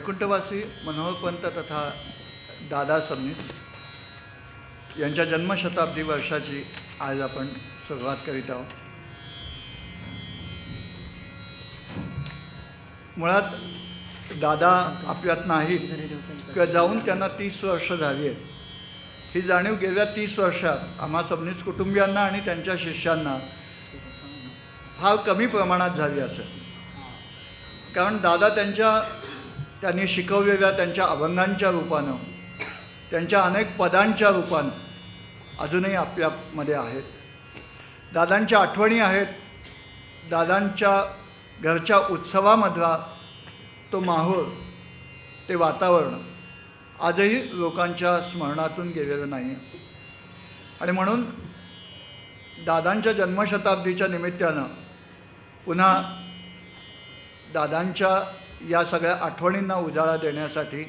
वैकुंठवासी मनोहरपंत तथा दादा सबनीस यांच्या जन्मशताब्दी वर्षाची आज आपण सुरुवात करीत आहोत. मुळात दादा आपल्यात नाहीत किंवा जाऊन त्यांना 30 वर्ष झाली आहेत. ही जाणीव गेल्या 30 वर्षात आम्हा सबनीस कुटुंबियांना आणि त्यांच्या शिष्यांना फार कमी प्रमाणात झाली असेल. कारण दादा त्यांनी शिकवलेल्या त्यांच्या अभंगांच्या रूपानं, त्यांच्या अनेक पदांच्या रूपानं अजूनही आपल्यामध्ये आहेत. दादांच्या आठवणी आहेत. दादांच्या घरच्या उत्सवामधला तो माहोल, ते वातावरण आजही लोकांच्या स्मरणातून गेलेलं नाही. आणि म्हणून दादांच्या जन्मशताब्दीच्या निमित्तानं पुन्हा दादांच्या या सगळ्या आठवणींना उजाळा देण्यासाठी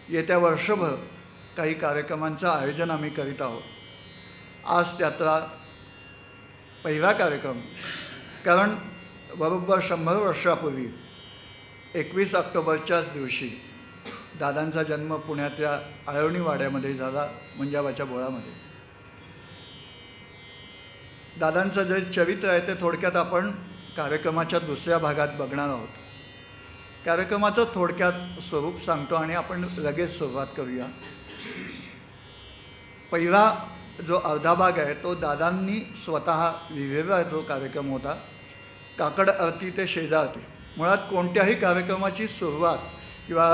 येत्या वर्षभर काही कार्यक्रमांचं आयोजन आम्ही करीत आहोत. आज त्यातला पहिला कार्यक्रम, कारण बरोबर 100 वर्षापूर्वी 21 ऑक्टोबरच्याच दिवशी दादांचा जन्म पुण्यातल्या आळवणी वाड्यामध्ये झाला, मंजाबाच्या बोळामध्ये. दादांचं जे चरित्र आहे ते थोडक्यात आपण कार्यक्रमाच्या दुसऱ्या भागात बघणार आहोत. कार्यक्रमाचं थोडक्यात स्वरूप सांगतो आणि आपण लगेच सुरुवात करूया. पहिला जो अर्धा भाग आहे तो दादांनी स्वतः लिहिलेला जो कार्यक्रम होता, काकड आरती ते शेजारती. मुळात कोणत्याही कार्यक्रमाची सुरुवात किंवा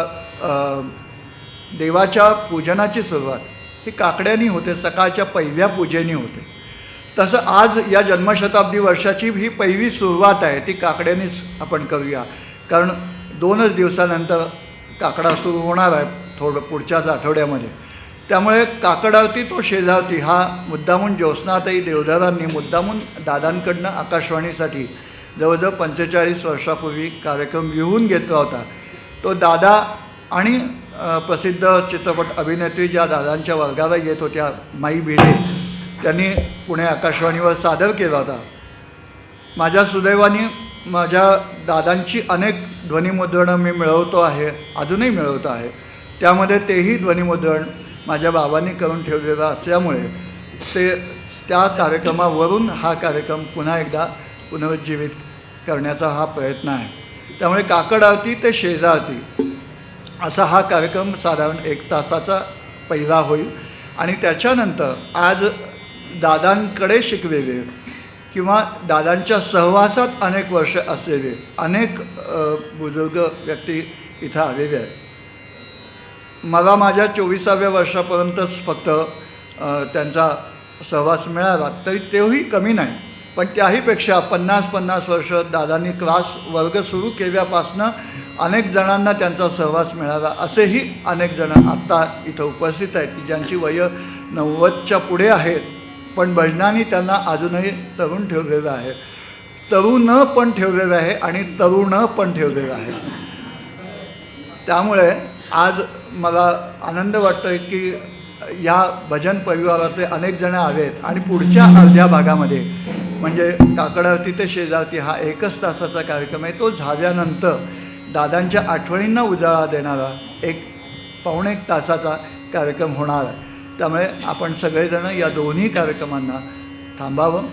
देवाच्या पूजनाची सुरुवात ही काकड्यांनी होते, सकाळच्या पहिल्या पूजेनी होते. तसं आज या जन्मशताब्दी वर्षाची ही पहिली सुरुवात आहे, ती काकड्यांनीच आपण करूया. कारण 2च दिवसानंतर काकडा सुरू होणार आहे पुढच्याच आठवड्यामध्ये. त्यामुळे काकड आरती तो शेजारती हा मुद्दामून ज्योत्स्नाताई देवधरांनी मुद्दामून दादांकडनं आकाशवाणीसाठी जवळजवळ 45 वर्षापूर्वी कार्यक्रम लिहून घेतला होता. तो दादा आणि प्रसिद्ध चित्रपट अभिनेत्री ज्या दादांच्या वर्गाला येत होत्या, माई भिडे, त्यांनी पुणे आकाशवाणीवर सादर केला होता. माझ्या सुदैवाने माझ्या दादांची अनेक ध्वनिमुद्रणं मी मिळवतो आहे, अजूनही मिळवतो आहे. त्यामध्ये तेही ध्वनिमुद्रण माझ्या बाबांनी करून ठेवलेलं असल्यामुळे त्या कार्यक्रमावरून हा कार्यक्रम पुन्हा एकदा पुनरुज्जीवित करण्याचा हा प्रयत्न आहे. त्यामुळे काकड आरती ते शेजारती असा हा कार्यक्रम साधारण 1 तासाचा पहिला होईल. आणि त्याच्यानंतर आज दादांकडे शिकलेले किंवा दादांच्या सहवासात अनेक वर्ष असलेले अनेक बुजुर्ग व्यक्ती इथं आलेले आहेत. मला माझ्या 24व्या वर्षापर्यंतच फक्त त्यांचा सहवास मिळाला, तरी तेही कमी नाही. पण त्याहीपेक्षा 50 वर्ष दादांनी क्लास वर्ग सुरू केल्यापासनं अनेक जणांना त्यांचा सहवास मिळाला. असेही अनेक जण आत्ता इथं उपस्थित आहेत की ज्यांची वय 90च्या पुढे आहेत, पण भजनांनी त्यांना अजूनही तरुण ठेवलेलं आहे, तरुण पण ठेवलेलं आहे आणि तरुण पण ठेवलेलं आहे. त्यामुळे आज मला आनंद वाटतो आहे की या भजन परिवारातले अनेक जण आलेत. आणि पुढच्या अर्ध्या भागामध्ये म्हणजे काकड आरती ते शेजारती हा 1च तासाचा कार्यक्रम आहे. तो झाल्यानंतर दादांच्या आठवणींना उजाळा देणारा 1-1.25 तासाचा कार्यक्रम होणार आहे. त्यामुळे आपण सगळेजण या दोन्ही कार्यक्रमांना थांबावं.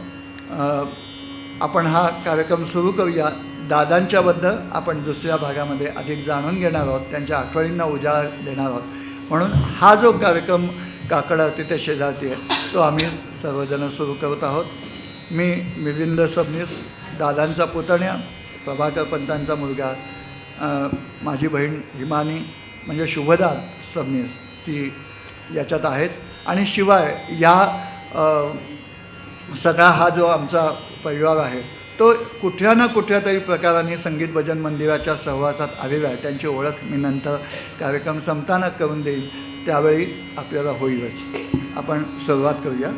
आपण हा कार्यक्रम सुरू करूया. दादांच्याबद्दल आपण दुसऱ्या भागामध्ये अधिक जाणून घेणार आहोत, त्यांच्या आठवणींना उजाळा देणार आहोत. म्हणून हा जो कार्यक्रम काकड आरती ते शेजारती आहे तो आम्ही सर्वजण सुरू करत आहोत. मी मिलिंद सबनीस, दादांचा पुतण्या, प्रभाकर पंतांचा मुलगा, माझी बहीण हिमानी म्हणजे शुभदा सबनीस, ती याच्यात आहेत. आणि शिवाय या सगळा हा जो आमचा परिवार आहे तो कुठल्या ना कुठल्या तरी प्रकाराने संगीत भजन मंदिराच्या सहवासात आलेला आहे. त्यांची ओळख मी नंतर कार्यक्रम संपताना करून देईन, त्यावेळी आपल्याला होईलच. आपण सुरुवात करूया.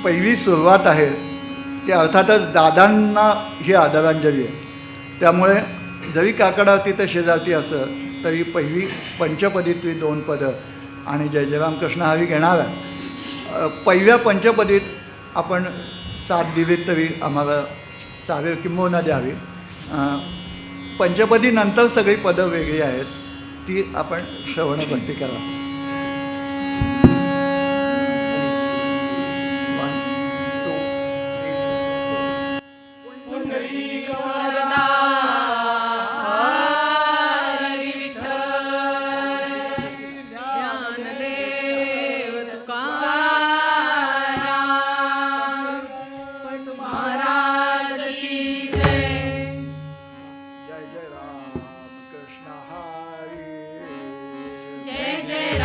पहिली सुरुवात आहे ती अर्थातच दादांना ही आदरांजली आहे. त्यामुळे जरी काकड आरती ते शेजारती असं तरी पहिली पंचपदीतली 2 पदं आणि जय जय रामकृष्ण हरी घेणार आहे. पहिल्या पंचपदीत आपण साथ दिलीत तरी आम्हाला चावेल किंबहुना द्यावी. पंचपदी नंतर सगळी पदं वेगळी आहेत, ती आपण श्रवणभक्ती करा. जय जय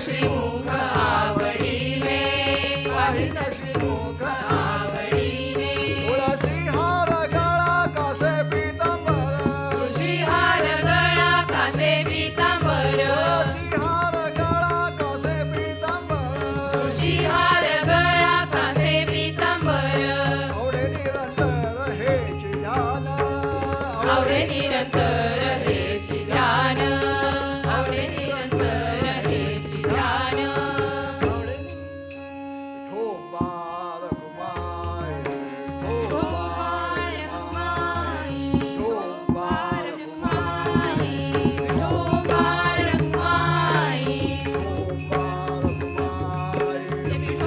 श्रीमुख आवडीले, पाहिन श्रीमुख आवडीले. तुळसी हार गळा कासे पीतांबर, तुळशी हार गळा कासे पीतांबर, तुळसी हार गळा कासे पीतांबर, तुळशी हार गळा कासे पीतांबर. आवडे निरंतर हेची ध्यान, आवडे निरंतर हेची ध्यान, आवडे निरंतर हेची ध्यान. आवडे ठोबार कुमार, ठोबार कुमाई, ठोबार कुमाई, ठोबार कुमाई, ठोबार कुमार,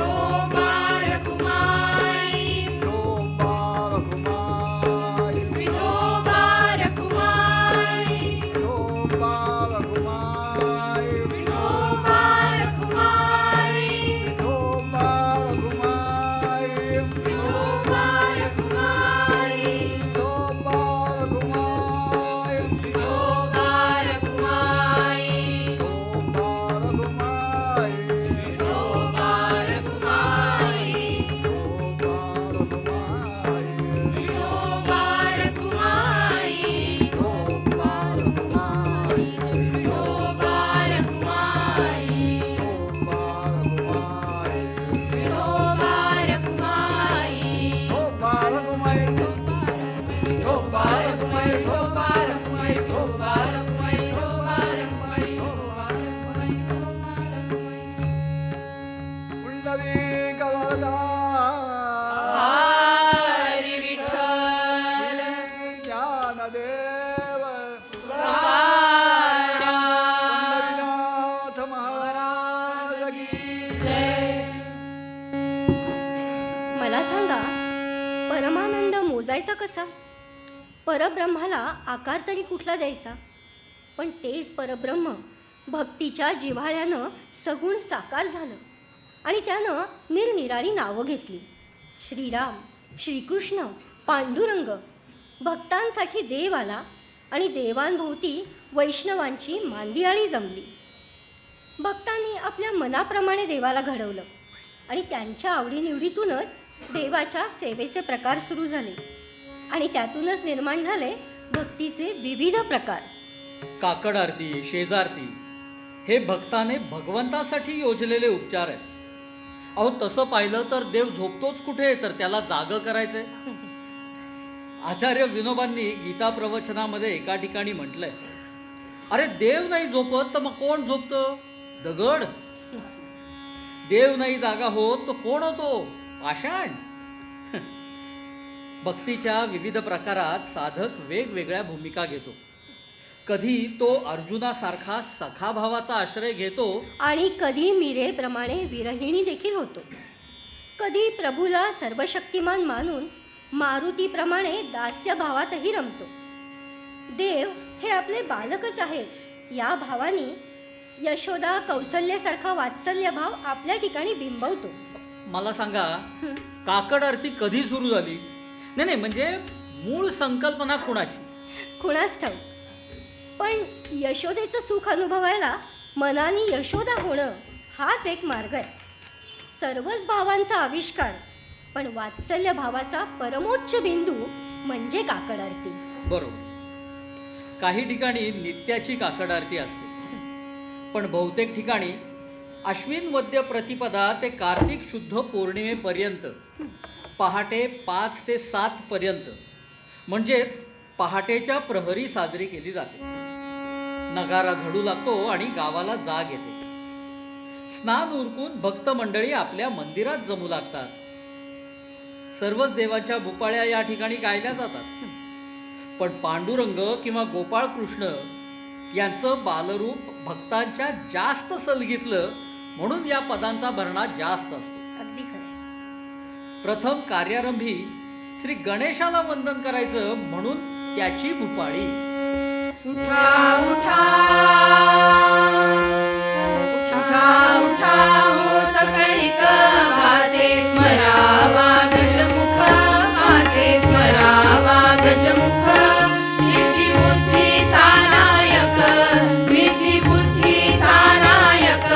ठोबार कुमाई, ठोबार कुमार, विठोबार कुमाई, ठोबार कुमार, विठोबार कुमाई, ठोबार कुमार, विठोबार कुमाई, ठोबार कुमार, विठोबार कुमाई, ठोबार कुमार, विठोबार कुमाई, ठोबार कुमार, विठोबार कुमाई, ठोबार कुमार, विठोबार कुमाई, ठोबार कुमार, विठोबार कुमाई, ठोबार कुमार, ठोबार कुमाई, ठोबार कुमाई, ठोबार कुमाई, ठोबार कुमाई, ठोबार कुमाई, ठोबार कुमाई. पुंडलिक वरदा हरी विठ्ठल ज्ञानदेव तुकाराम पंढरीनाथ महाराज की जय. मला सांगा, परमानंद मोजायचा कसा? परब्रह्माला आकार तरी कुठला द्यायचा? पण तेच परब्रह्म भक्तीच्या जिव्हाळ्यानं सगुण साकार झालं आणि त्यानं निरनिराळी नावं घेतली. श्रीराम, श्रीकृष्ण, पांडुरंग. भक्तांसाठी देव आला आणि देवांभोवती वैष्णवांची मांदियाळी जमली. भक्तांनी आपल्या मनाप्रमाणे देवाला घडवलं आणि त्यांच्या आवडीनिवडीतूनच देवाच्या सेवेचे प्रकार सुरू झाले आणि त्यातूनच निर्माण झाले भक्तीचे विविध प्रकार. काकड आरती, शेजारती हे भक्ताने भगवंतासाठी योजलेले उपचार आहेत. अहो, तसं पाहिलं तर देव झोपतोच कुठे, तर त्याला जागं करायचंय. आचार्य विनोबांनी गीता प्रवचनामध्ये एका ठिकाणी म्हटलंय, अरे देव नाही झोपत तर मग कोण झोपतं? दगड. देव नाही जागा होत तो कोण होतो? पाषाण. भक्तीच्या विविध प्रकारात साधक वेगवेगळ्या भूमिका घेतो. कधी तो अर्जुनासारखा सखाभावाचा आश्रय घेतो आणि कधी मीरेप्रमाणे विरहिणी देखील होतो. कधी प्रभूला सर्वशक्तिमान मानून मारुतीप्रमाणे दास्यभावातही रमतो. देव हे आपले बालकच आहेत या भावाने यशोदा कौसल्यासारखा वात्सल्यभाव आपल्या ठिकाणी बिंबवतो. मला सांगा, काकड आरती कधी सुरू झाली? नाही, म्हणजे मूळ संकल्पना कुणाची? कुणास ठाऊक, पण यशोदेचं सुख अनुभवायला मनाने यशोदा होणं हाच एक मार्ग आहे. सर्वच भावांचा आविष्कार, पण वात्सल्य भावाचा परमोच्च बिंदू म्हणजे काकड आरती. बरोबर. काही ठिकाणी नित्याची काकड आरती असते, पण बहुतेक ठिकाणी अश्विन वद्य प्रतिपदा ते कार्तिक शुद्ध पौर्णिमेपर्यंत, पहाटे 5 ते 7 पर्यंत, म्हणजेच पहाटेच्या प्रहरी साजरी केली जाते. नगारा झडू लागतो आणि गावाला जाग येते. स्नान उरकून भक्त मंडळी आपल्या मंदिरात जमू लागतात. सर्वच देवांच्या भूपाळ्या या ठिकाणी गायल्या जातात. पण पांडुरंग किंवा गोपाळ कृष्ण यांचं बालरूप भक्तांच्या जास्त सलगीतलं, म्हणून या पदांचा भरणा जास्त असतो. अगदी खरं. प्रथम कार्यारंभी श्री गणेशाला वंदन करायचं, म्हणून त्याची भूपाळी. उठा उठा उठा उठा हो सकळीक, माझे स्मरावा गजमुख, माझे स्मरावा गजमुख. सिद्धी बुद्धीचा नायक, सिद्धी बुद्धीचा नायक,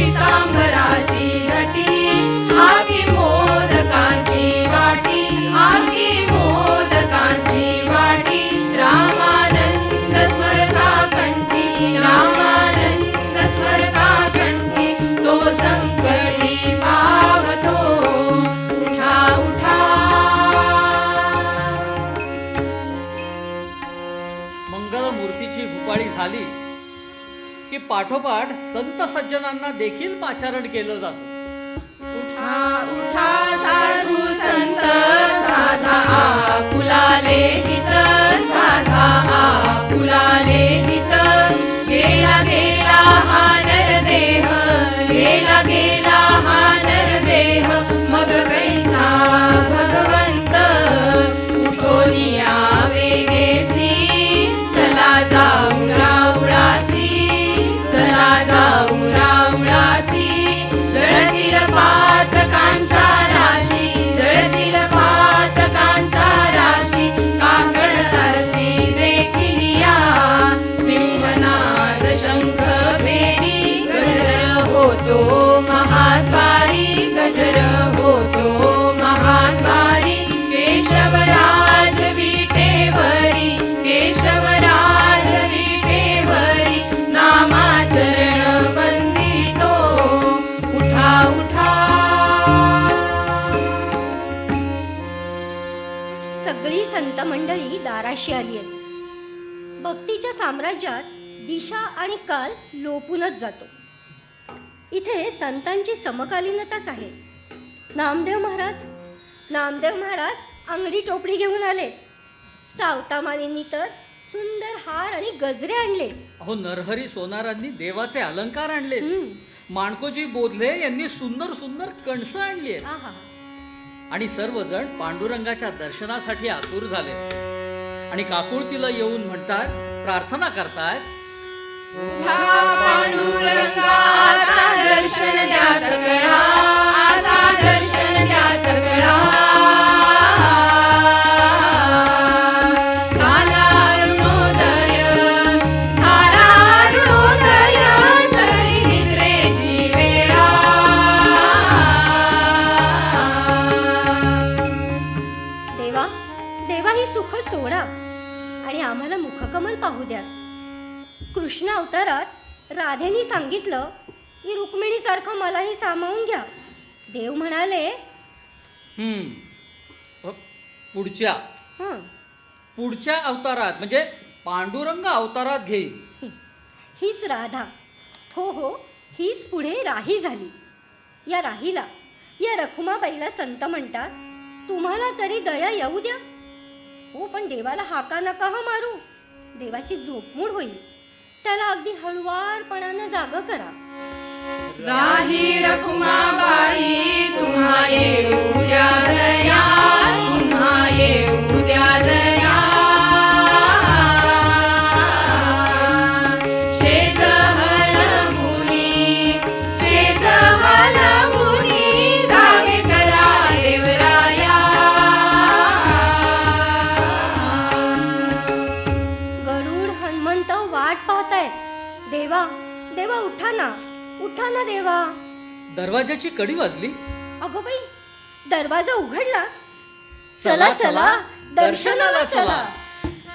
पितांबराची घटी हाती मोदकांची वाटी हाती मोदकांची वाटी रामानंद स्मरता कंठी रामानंद स्मरता कंठी तो संकटी पावतो उठा उठा. मंगलमूर्तीची भुपाळी झाली की पाठोपाठ संत सज्जनांना देखील पाचारण केलं जातं. उठा उठा साधू संत साधा आपुलाले हित साधा आपुलाले हित गेला गेला हा नरदेह गेला गेला हा नरदेह मग कैसा भगवंत उठोनी वेगेसी चला जाऊ रावळासी चला जाऊ रावळासी जळतील पातकांच्या राशी जळतील पातकांच्या राशी काकड आरती देखिलिया सिंहनाद शंख फेरी गजर होतो महाद्वारी गजर होतो महाद्वारी केशवराज विटेवरी केशवराज विटेवरी नामाचरण वंदितो उठा उठा. सगळी संत मंडळी दाराशी आली आहेत. भक्तीच्या साम्राज्यात दिशा आणि काल लोपूनच जातो. इथे संतांची समकालीनताच आहे. नामदेव महाराज अंगडी टोपडी घेऊन आले. सावतामालींनी तर सुंदर हार आणि गजरे आणले. अहो नरहरी सोनारांनी देवाचे अलंकार आणले. हम्म. माणकोजी बोधले यांनी सुंदर सुंदर कणसं आणली आहेत. आहा. आणि सर्वजण पांडुरंगाच्या दर्शनासाठी आतुर झाले आणि काकुळतीला येऊन म्हणतात, प्रार्थना करतायत, उठा पांडुरंगा आता दर्शन द्या सगळा आता दर्शन द्या सगळा झाला अरुणोदय झाला अरुणोदय सरली निद्रेची वेळा. देवा देवा ही सुख सोडा आणि आम्हाला मुखकमल पाहू द्या. कृष्ण अवतारात राधेनी सांगितलं की रुक्मिणीसारखं मलाही सामावून घ्या. देव म्हणाले पुढच्या हं, पुढच्या अवतारात म्हणजे पांडुरंग अवतारात घेईल. हीच राधा, हो हो हीच पुढे राही झाली. या राहीला या रखुमाबाईला संत म्हणतात. तुम्हाला तरी दया येऊ द्या. हो पण देवाला हाका नका हा मारू. देवाची झोपमूड होईल. त्याला अगदी हळुवारपणानं जाग करा. राही रखुमाबाई तुम्हा येऊ द्या दया तुम्हा येऊ द्या दया. शेज हलमुनी जागे करा देवराया. गरुड हनुमंत वाट पाहतायत. देवा देवा उठा ना देवा. दरवाजाची कडी वाजली. अगो बाई दरवाजा उघडला. चला चला दर्शनाला चला.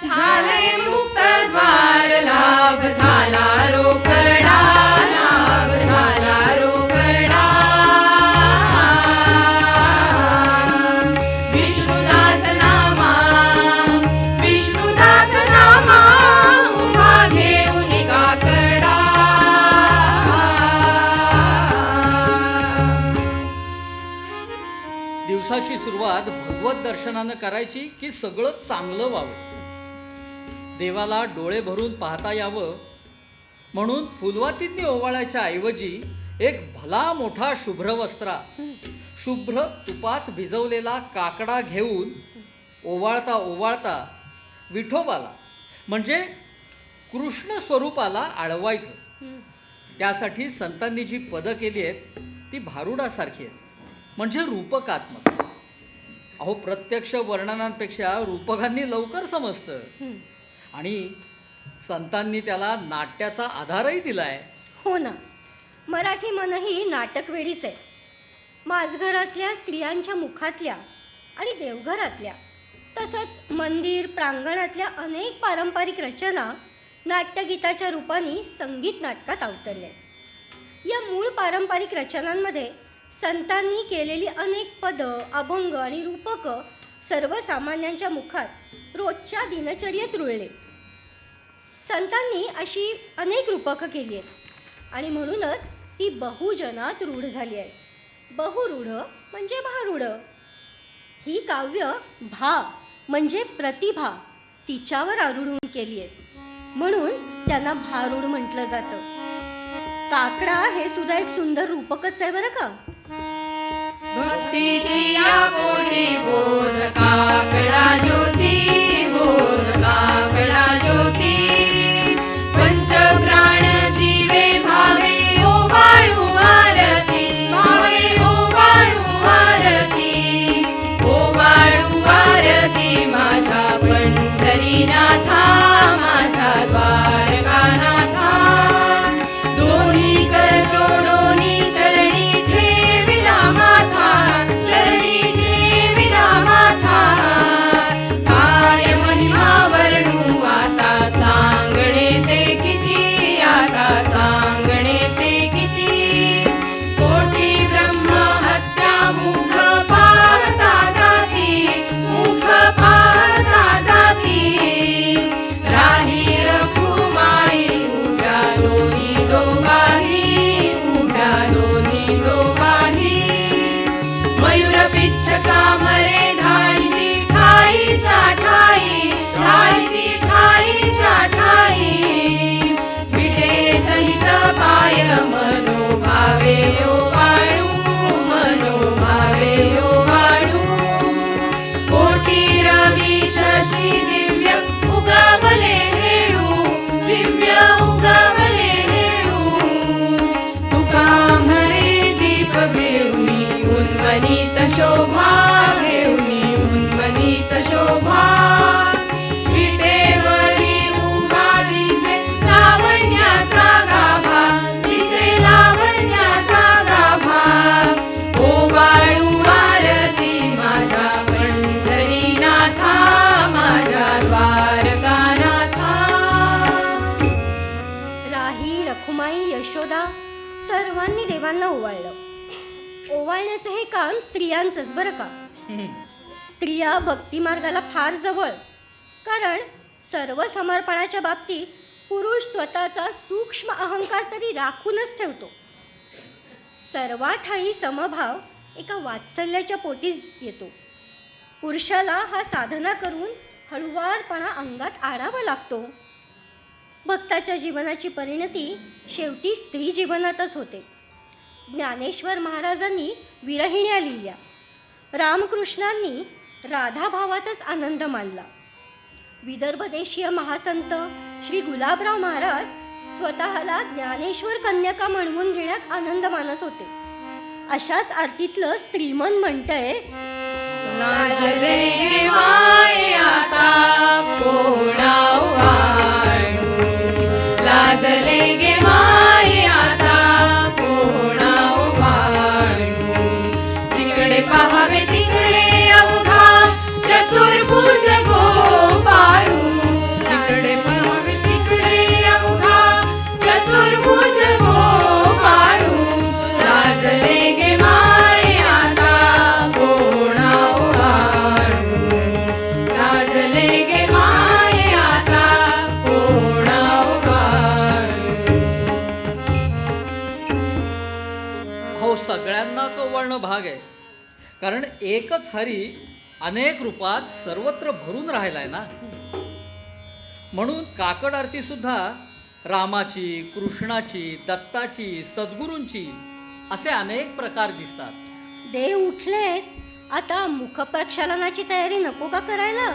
झाले मुक्त द्वार लाभ झाला रोकडा लाभ झाला रोकडा. विष्णुदास नामा उभा घेऊन काकडा. दिवसाची सुरुवात भगवत दर्शनानं करायची की सगळं चांगलं व्हावं, देवाला डोळे भरून पाहता यावं म्हणून फुलवातींनी ओवाळायच्या ऐवजी एक भला मोठा शुभ्र वस्त्रा शुभ्र तुपात भिजवलेला काकडा घेऊन ओवाळता ओवाळता विठोबाला म्हणजे कृष्ण स्वरूपाला आळवायचं. त्यासाठी संतांनी जी पदं केली आहेत ती भारुडासारखी आहेत, म्हणजे रूपकात्मक. अहो प्रत्यक्ष वर्णनांपेक्षा रूपकांनी लवकर समजतं आणि संतांनी त्याला नाट्याचा आधारही दिलाय. हो ना. मराठी मनही नाटकवेडीच आहे. माझघरातल्या स्त्रियांच्या मुखातल्या आणि देवघरातल्या तसंच मंदिर प्रांगणातल्या अनेक पारंपरिक रचना नाट्यगीताच्या रूपाने संगीत नाटकात अवतरल्या. या मूळ पारंपरिक रचनांमध्ये संतांनी केलेली अनेक पदं, अभंग आणि रूपकं सर्वसामान्यांच्या मुखात रोजच्या दिनचर्येत रुळले. संतांनी अशी अनेक रूपकं केली आहेत आणि म्हणूनच ती बहुजनात रूढ झाली आहे. बहुरूढ म्हणजे भारूढ. ही काव्य भा म्हणजे प्रतिभा तिच्यावर आरूढून केली आहे, म्हणून त्यांना भारूढ म्हटलं जातं. काकडा हे सुद्धा एक सुंदर रूपकच आहे बरं का. भक्तीची या पोटी बोध काकडा ज्योती, बोध काकडा ज्योती. पंचप्राण जीवे भावे ओवाळू आरती, भावे ओवाळू आरती, ओवाळू आरती माझ्या पंढरीनाथा, माझ्या द्वारकानाथा. दोन्ही कर जोडोनी चरणी ठेविला माथा, चरणी ठेविला माथा. काय महिमा वर्णू आता सांगणे ते किती, आता सांगणे ते किती. कोटी ब्रह्म हत्या मुख पाहता जाती, मुख पाहता जाती. राही रखुमाई उभ्या दोन्ही दोघाही, उभ्या दोन्ही दोघाही. मयूर पिच्छचा मरे ढाळीती ठाईच्या ठाई, ढाळीती ठाईच्या ठाई. विटे सहित पाय मनोभावे ओवाळू, मनोभावे ओवाळू. कोटी रवी शशी दिव्य उगवले हेळू, दिव्य उगवले हेळू. तुका म्हणे दीप घेऊनी उन्मनीत शोभा, घेऊनी उन्मनीत शोभा. विटेवरी उभा दिसे लावण्याचा गाभा, दिसे लावण्याचा गाभा. ओवाळू आरती माझ्या पंढरीनाथा, माझ्या द्वारकानाथा. राही रखुमाई यशोदा सर्वांनी देवांना ओवाळलं. ओवाळण्याचं हे काम स्त्रियांचंच बरं का. स्त्रिया भक्तिमार्गाला फार जवळ, कारण सर्व समर्पणाच्या बाबतीत पुरुष स्वतःचा सूक्ष्म अहंकार तरी राखूनच ठेवतो. सर्वाठाई समभाव एका वात्सल्याच्या पोटीच येतो. पुरुषाला हा साधना करून हळुवारपणा अंगात आणावा लागतो. भक्ताच्या जीवनाची परिणती शेवटी स्त्री जीवनातच होते. ज्ञानेश्वर महाराजांनी विरहिण्या लिहिल्या. रामकृष्णांनी राधाभावातच आनंद मानला. विदर्भ देशीय महासंत श्री गुलाबराव महाराज स्वतःला ज्ञानेश्वर कन्यका म्हणवून घेण्यात आनंद मानत होते. अशाच आरतीतलं स्त्रीमन म्हणतंय, लाजले गे माये आता कोणा ओवाळू, लाजले गे माये आता कोणा ओवाळू. जिकडे पाहावे तिकडे अवघा चतुर्भुज गोपाळू, जिकडे पाहावे तिकडे अवघा चतुर्भुज गोपाळू. लाजले गे माये आता कोणा ओवाळू, लाजले गे माये आता कोणा ओवाळू. हो, सगळ्यांनाच ओवाळणं भाग आहे, कारण एकच हरी अनेक रूपात सर्वत्र भरून राहिलाय ना. म्हणून काकड आरती सुद्धा रामाची, कृष्णाची, दत्ताची, सद्गुरूंची असे अनेक प्रकार दिसतात. देव उठलेत, आता मुखप्रक्षालनाची तयारी नको का करायला.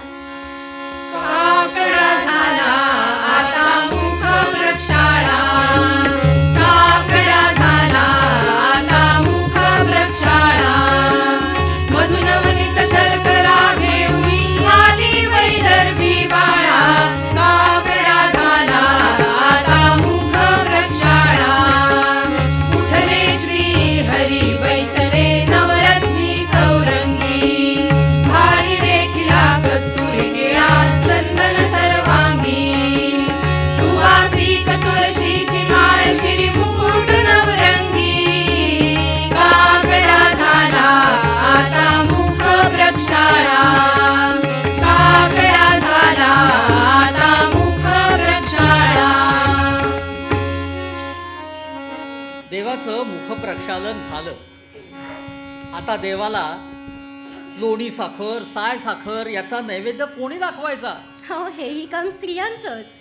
काकडा झाला आता मुख प्रक्षाळा, काकडा झाला आता मुख प्रक्षाळा. मधुनवनीत शर्करा घेऊनी आली वैदर्भी बाळा. काकडा झाला आता मुख प्रक्षाळा. प्रक्षालन झालं. आता देवाला लोणी साखर, साय साखर याचा नैवेद्य कोणी दाखवायचा? हो, हेही काम स्त्रियांचंच.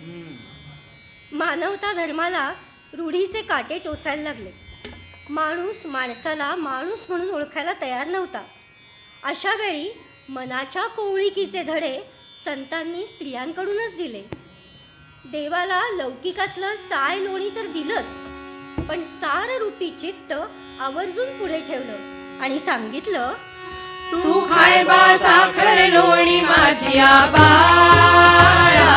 मानवता धर्माला रूढीचे काटे टोचायला लागले. माणूस माणसाला माणूस म्हणून ओळखायला तयार नव्हता. अशा वेळी मनाच्या कोवळीकीचे धडे संतांनी स्त्रियांकडूनच दिले. देवाला लौकिकातलं साय लोणी तर दिलंच, पण साररूपी चित्त आवर्जून पुढे ठेवलं आणि सांगितलं, तू खाय बा साखर लोणी माझिया बाळा,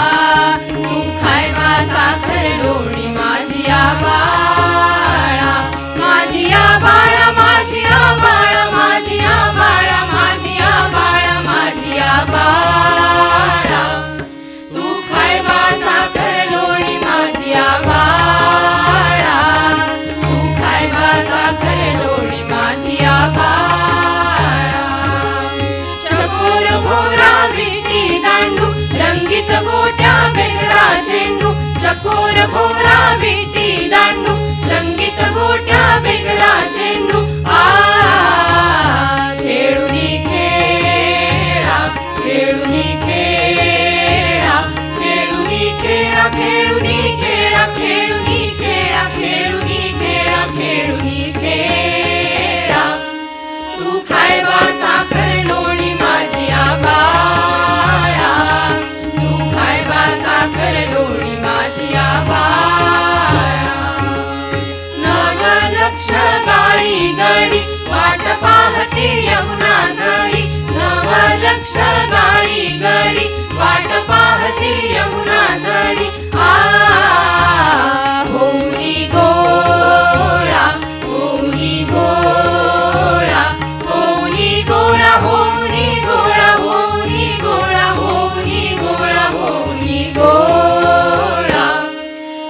तू खाय बा साखर लोणी माझिया बाळा, माझिया बाळा, माझिया बाळा, माझिया बाळा, माझिया बाळा, माझिया बाळा, तू खाय बा साखर लोणी माझिया बाळा, तू खाय बा साखर लोणी माझिया बाळा. चकोर भोवरा विटी दांडू रंगीत गोट्या वेगळा चेंडू, चकोर भोवरा विटी दांडू रंगीत गोट्या वेगळा चेंडू. खेळुनी खेळा, खेळुनी खेळा, खेळुनी खेळा, खेळुनी खेळा, खेळुनी खेळा, खेळुनी खेळा, खेळुनी खेळा. तू खाय बा साखर लोणी माझिया बाळा, तू खाय बा साखर लोणी माझिया बाळा. नवलक्ष गाडी गडी वाट पाहती यमुना गडी, नवलक्ष गाडी गडी वाट पाहती यमुना गडी. होऊनी गोळा, होऊनी गोळा, होऊनी गोळा, होऊनी गोळा, होऊनी गोळा, होऊनी गोळा, होऊनी गोळा.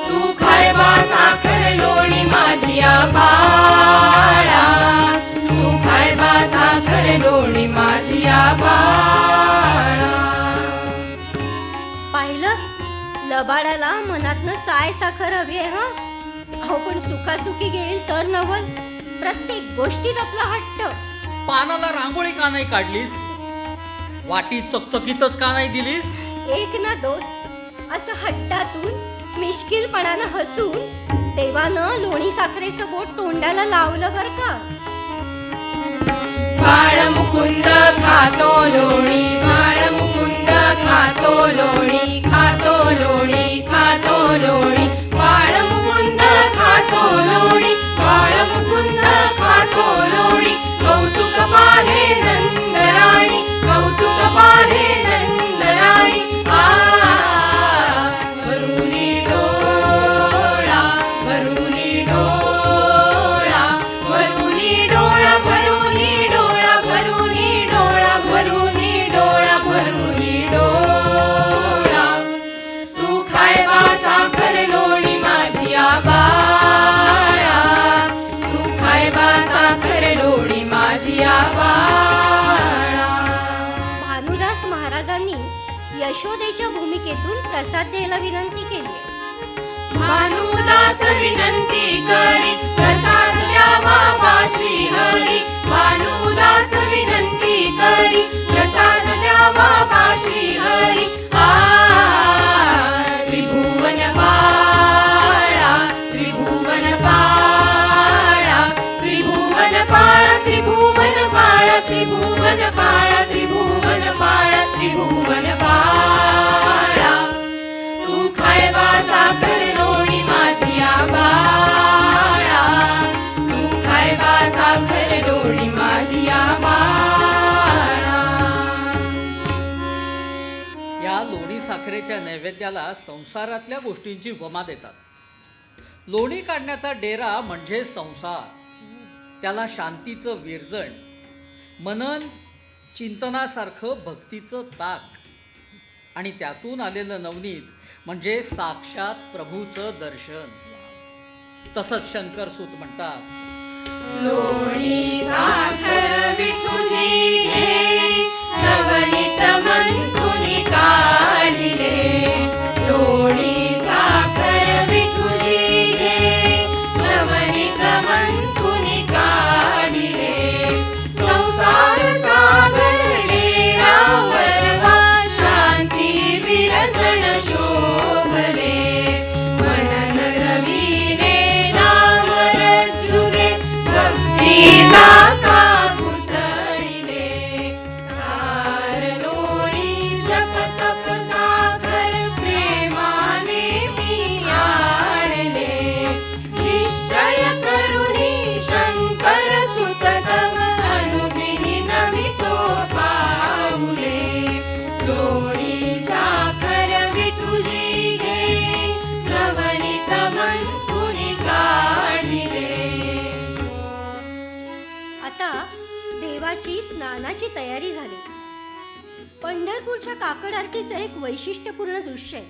तू खाय बा साखर लोणी माझिया बाळा, तू खाय बा साखर लोणी माझिया बाळा. पाहिलं, लबाडाला मनातनं साय साखर हवी आहे. अहो, पण सुखासुखी घेईल तर नवल. प्रत्येक गोष्टीत आपला हट्ट. पानाला रांगोळी का नाही काढलीस? वाटी चकचकीतच का नाही दिलीस? एक ना दोन असं हट्टातून मिश्किलपणानं हसून देवानं लोणी साखरेचं बोट तोंडाला लावलं बर का. बाळ मुकुंद खातो लोणी, बाळ मुकुंद खातो लोणी, खातो लोणी, खातो लोणी. बाळ मुकुंद खातो लोणी, बाळ मुकुंद खातो लोणी. कौतुक पाहे नंदराणी, कौतुक पाहे नंदराणी. भरुनी डोळा, भरुनी डोळा, भरुनी डोळा, भरुनी डोळा, भरुनी डोळा, भरुनी डोळा, भरुनी डोळा. तू खाय बा साखर लोणी माझिया बाळा, तू खाय बा साखर लोणी माझिया बाळा. भानुदास महाराजांनी यशोदेच्या भूमिकेतून प्रसाद द्यायला विनंती केली. भानुदास विनंती करी प्रसाद द्यावा पाशी हरी, भानुदास विनंती करी प्रसाद द्यावा पाशी हरी. त्रिभुवन पाळा, त्रिभुवन पाळा, त्रिभुवन पाळा, त्रिभुवन पाळा, त्रिभुवन पाळा, त्रिभुवन पाळा, त्रिभुवन पाळा. तू खाय बा साखर लोणी माझिया बाळा, तू खाय बा साखर लोणी माझिया बाळा. या लोणी साखरेच्या नैवेद्याला संसारातल्या गोष्टींची उपमा देतात. लोणी काढण्याचा डेरा म्हणजे संसार, त्याला शांतीचं विरजण, मनन चिंतनासारखं भक्तीचं ताक आणि त्यातून आलेलं नवनीत म्हणजे साक्षात प्रभूचं दर्शन. तसंच शंकरसूत म्हणतात, लोणी साखर विठुजी घे, नवनीत मंथुनी काढिले. लोणी साखर विठुजी घे, नवनीत मंथुनी आता देवाची स्नानाची तयारी झाली. पंढरपूरच्या काकड आरतीचं एक वैशिष्ट्यपूर्ण दृश्य आहे.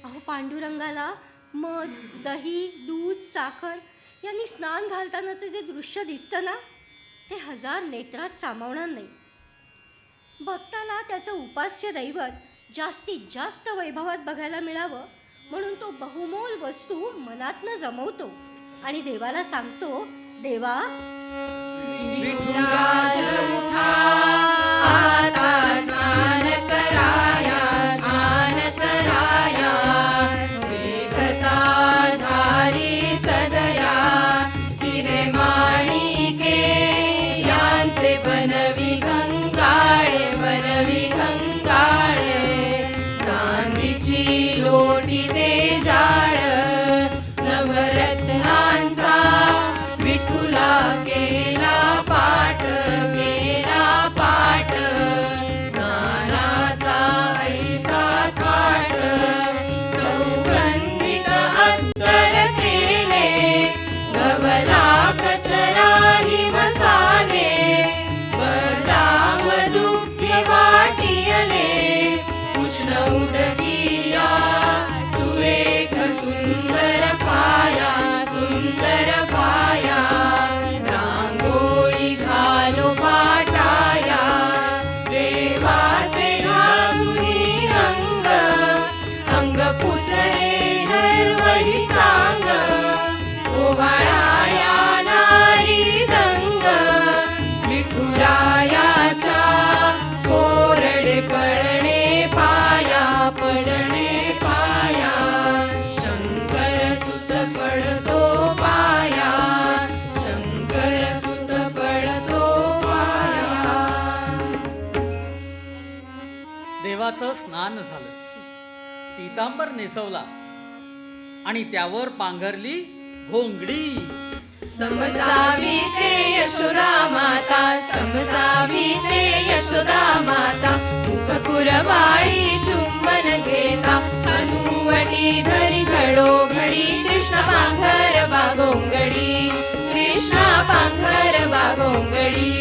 अहो, पांडुरंगाला मध, दही, दूध, साखर यांनी स्नान घालतानाचं जे दृश्य दिसतं ना, ते हजार नेत्रात सामावणार नाही. भक्ताला त्याचं उपास्य दैवत जास्तीत जास्त वैभवात बघायला मिळावं म्हणून तो बहुमोल वस्तू मनातनं जमवतो आणि देवाला सांगतो, देवा विठुराज उठा, आता स्नान कराया, स्नान कराया. सीतता झाली सदया, हिरे माणिके यांचे बनवी गंगाळे, बनवी गंगाळे. चांदीची लोटी दे जाळ, नवरत्नांचा विठुला केला पाठ, केला पाठ. स्नानाचा ऐसा थाट, सौगंधिक अत्तर केले. गवला कचराही मसाले, बदाम दुग्ध वाटियले. उष्ण उदकिया सुरेख सुंदर पाया, सुंदर पाया. रांगोळी घालो पाटाया, देवाचे घासुनी रंग. अंग पुसणे सर्वही चांग, ओवाळाया नारी दंग. विठुरायाच्या कोरडे पडणे पाया, पडणे पाया. शंकर सुत पडतो पाया, शंकर सुत पडतो पाया. देवाचं स्नान झालं, पीतांबर नेसवला आणि त्यावर पांघरली घोंगडी. समजावी ते यशोदा माता, समजावी ते यशोदा माता. मुख कुरवाळी चुंबन घेता, अनुवटी धरी घडोघडी. कृष्ण पांघर बागोंगडी, कृष्ण पांघर बागोंगडी,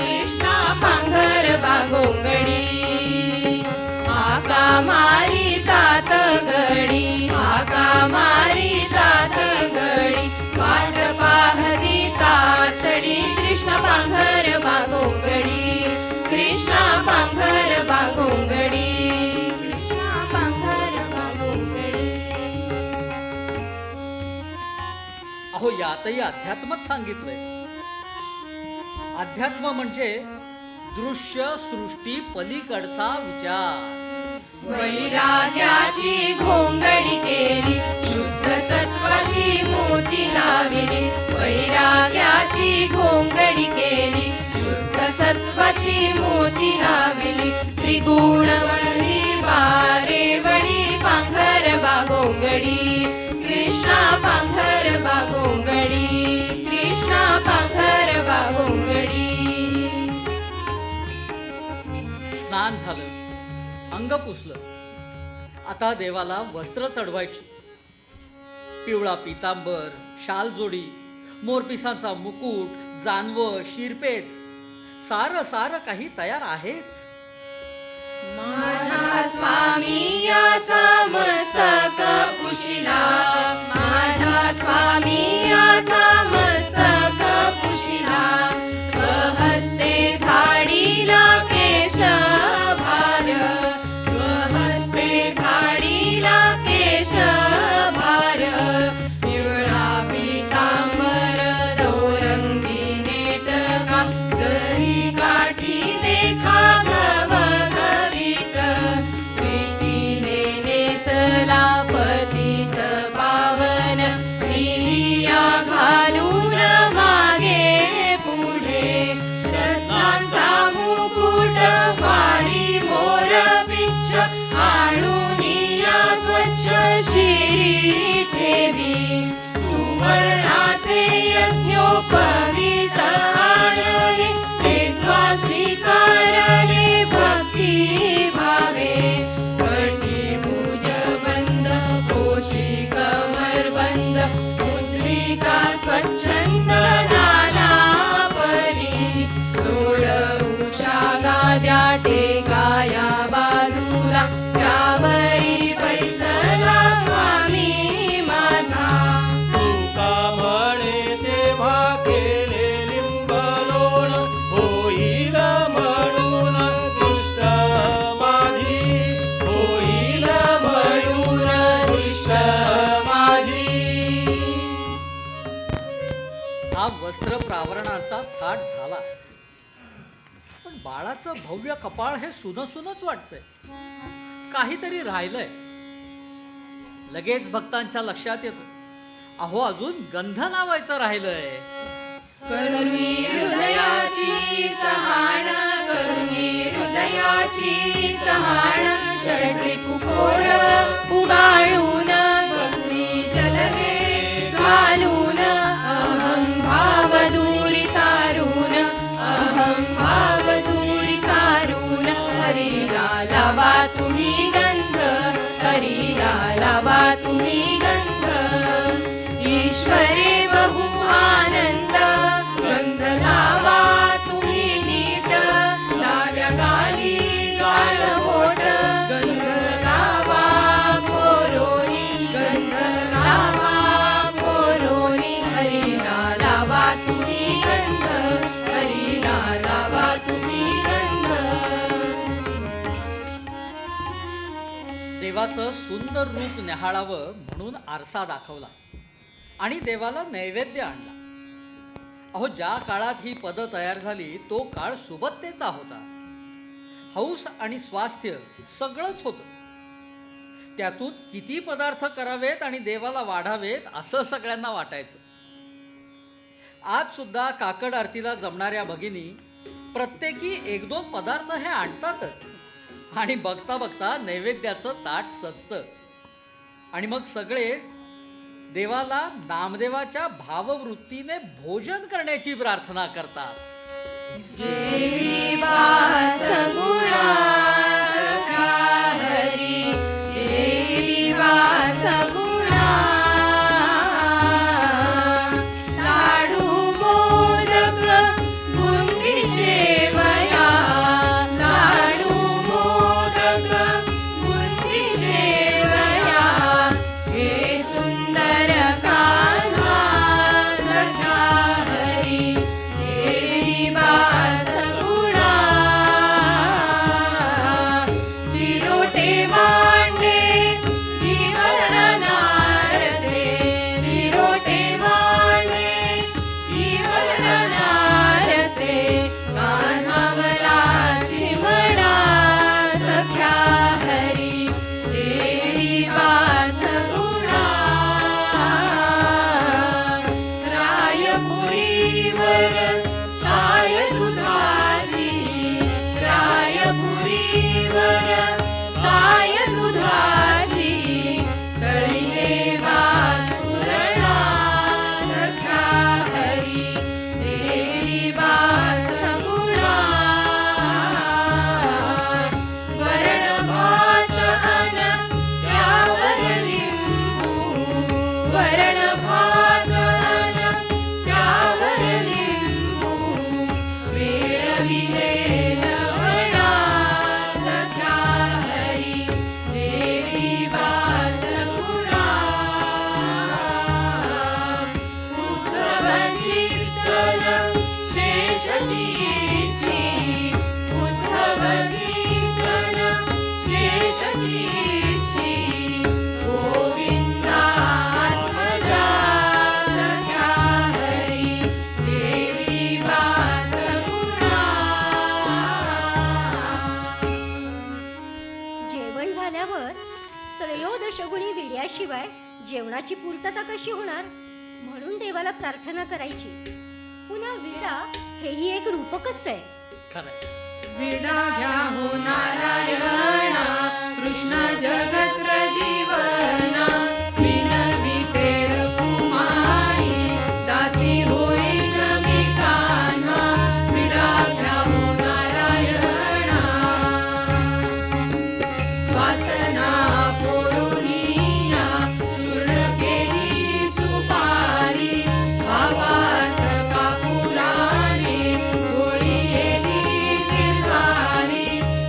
कृष्ण पांघर बागोंगडी. आका मारी तात गडी, आका मारी तात गडी. वाट पाहती तातडी, कृष्ण पांघर बागोंगडी, कृष्ण पांघर बागोंगडी, कृष्ण पांघर बागोंगडी. अहो, यातही अध्यात्मच सांगितलंय. अध्यात्म म्हणजे दृश्य सृष्टी पलीकडचा विचार. वैराग्याची घोंगडी केली, शुद्ध सत्वाची मोती लाविली. वैराग्याची घोंगडी केली, शुद्ध सत्वाची मोती लाविली. त्रिगुण वळली वारेवडी, पांघर बागोंगडी, कृष्णा पांघर बागोंगडी, कृष्णा पांघर बागोंगडी. स्नान झालं, अंग पुसलं. आता देवाला वस्त्र चढवायची. पिवळा पितांबर, शाल जोडी, मोरपिसांचा मुकुट, जानवं, शिरपेच, सार सार काही तयार आहेच. माझा स्वामी याचा मस्तक पुशिला, माझा स्वामी याचा मस्तक पुशिला. स्वहस्ते झाडीला केश भार, स्वहस्ते झाडीला केश भार. पिवळा पितांबर दोरंगी नेटका, जरी काठी देखा गवगवीत. प्रीतीने नेसला पतित पावन, निहिया घाल वस्त्र प्रावरणाचा थाट झाला, पण बाळाचं भव्य कपाळ हे सुनसुनच वाटतंय. काहीतरी राहिलंय. लगेच भक्तांच्या लक्षात येतं, अहो अजून गंध लावायचं राहिलंय. करुणी हृदयाची सहाण, करुणी हृदयाची सहाण, षड्रिपुकोड उगाळून भक्ती जलहे घालून, अहं भाव दूरी सारून, अहं भाव दूरी सारून, हरीला लावा तुम्ही गंध, हरीला लावा तुम्ही गंध. ईश्वरे बहु आनंद, गंध लावा तुम्ही नीट, डाव्या गाली गाळपोट, गंध लावा कोरोनी, गंध लावा कोरोनी, हरीला लावा तुम्ही गंध, हरीला लावा तुम्ही गंध. देवाचं सुंदर रूप न्याहाळावं म्हणून आरसा दाखवला आणि देवाला नैवेद्य आणला. अहो ज्या काळात ही पदं तयार झाली तो काळ सुबत्तेचा होता. हौस आणि स्वास्थ्य सगळंच होतं. त्यातून किती पदार्थ करावेत आणि देवाला वाढावेत असं सगळ्यांना वाटायचं. आज सुद्धा काकड आरतीला जमणाऱ्या भगिनी प्रत्येकी 1-2 पदार्थ हे आणतातच आणि बघता बघता नैवेद्याचं ताट सजतं आणि मग सगळे देवाला नामदेवाच्या भाववृत्तीने भोजन करण्याची प्रार्थना करतात. जेवी वास गुणा सखा हरी, जेवी वास गुणा, लाडू मोदक बुंदी शेवया, लाडू मोदक बुंदी शेवया, हे सुंदर कान्हा सखा हरी, जेवी वास गुणा. चिरोटे मांडे धीवर अनारसे, चिरोटे मांडे धीवर अनारसे, कान्हावला चिमणा सख्या हरी, जेवी वास गुणा. रायपुरीवर साय दुधाची, रायपुरीवर साय दुधाची, तळीले वासुरणा सखा हरी, देवी वास गुणा. वरण भात अन त्यावर लिंबू, वरण भात अन त्यावर लिंबू, वेळविले लवणा सख्या हरी, देवी वास गुणा. उद्धवची तळ शेषची इच्छी, उद्धवची तळ शेषची इच्छी, गोविंदा आत्मजा सख्या हरी, देवी वास गुणा. जेवण झाल्यावर त्रयोदशगुणी विड्याशिवाय जेवणाची पूर्तता कशी होणार, म्हणून देवाला प्रार्थना करायची. पुन्हा विडा हेही एक रूपकच आहे. खरंय. विडा घ्या हो नारायणा, कृष्ण जगत्र जीवना, विनविते रघुमाई, दासी होईन मी कान्हा, विडा घ्या हो नारायणा. वासना फोडूनिया चूर्ण केली सुपारी, भावार्थ कापुराने गोळी येली निर्धारी,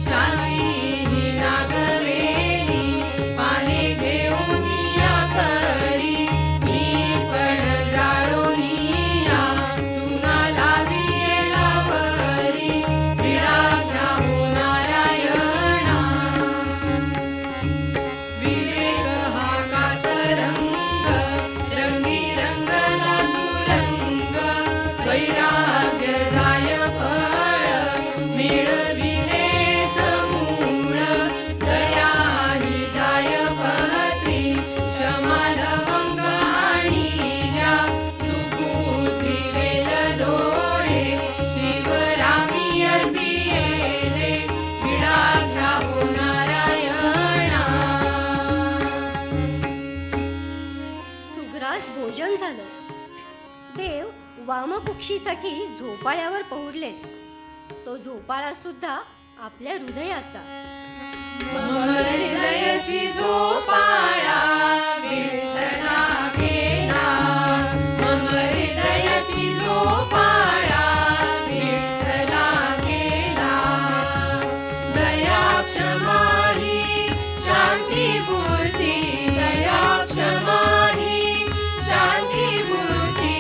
शांती ही नागवेली वामकुक्षीसाठी झोपाळ्यावर पहुडलेत. तो झोपाळा सुद्धा आपल्या हृदयाचा. मम हृदयाची झोपाळा विठ्ठला गेला. मम हृदयाची झोपाळा विठ्ठला गेला. दया क्षमा ही शांती मूर्ती. दया क्षमा ही शांती मूर्ती.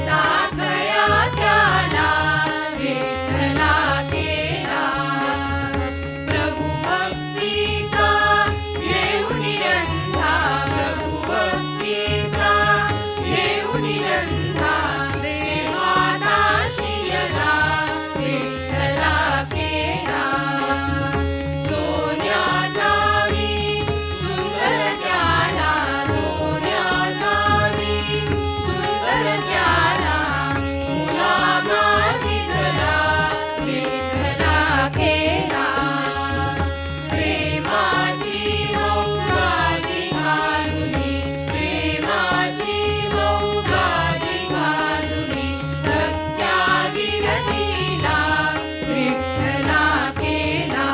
साखळ्या त्याला विठ्ठला केला. प्रभु भक्तीचा घेऊन रंधा. प्रभु भक्तीचा घेऊन रंधा. देवादाशियला विठ्ठला केला. सोन्याचा मी सुंदर त्याला. सोन्याचा मी सुंदर त्याला. मुलामा दिधला विठ्ठला केला. प्रेमाची मौगादी घालुनी. प्रेमाची मौगादी घालुनी. रक्त्यादी रतीला विठ्ठला केला.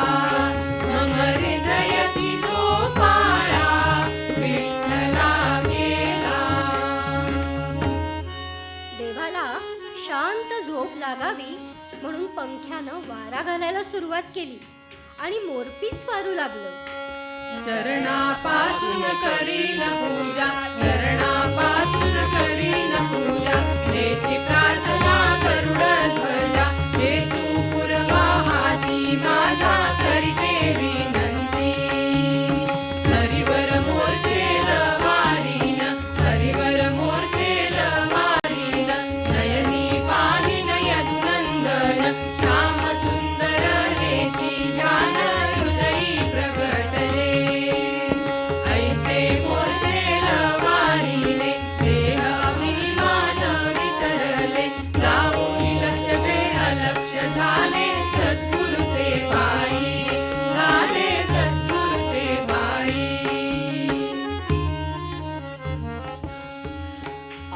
मम हृदयाची झोपाळा विठ्ठला केला. देवाला शांत झोप लागावी म्हणून पंख्यानं वारा घालायला सुरुवात केली आणि मोरपीस वारू लागलं. चरणापासून करीन पूजा. चरणापासून करीन पूजा. हेची प्रार्थना करुण ध्वजा. हे तू पुरवाहाची माझा करीते विनंती. हरिवर मोर्चेल वारीन. हरिवर मोर्चेल वारीन. नयनी पाहिन यदुनंदन. श्याम सुंदर हेची ध्यान हृदयी प्रगटले. ऐसे मोर्चेल वारीले. देह अभिमान विसरले. जाऊनी लक्ष ते अलक्ष झाले. सद्गुरुचे पायी झाले. सद्गुरुचे पायी.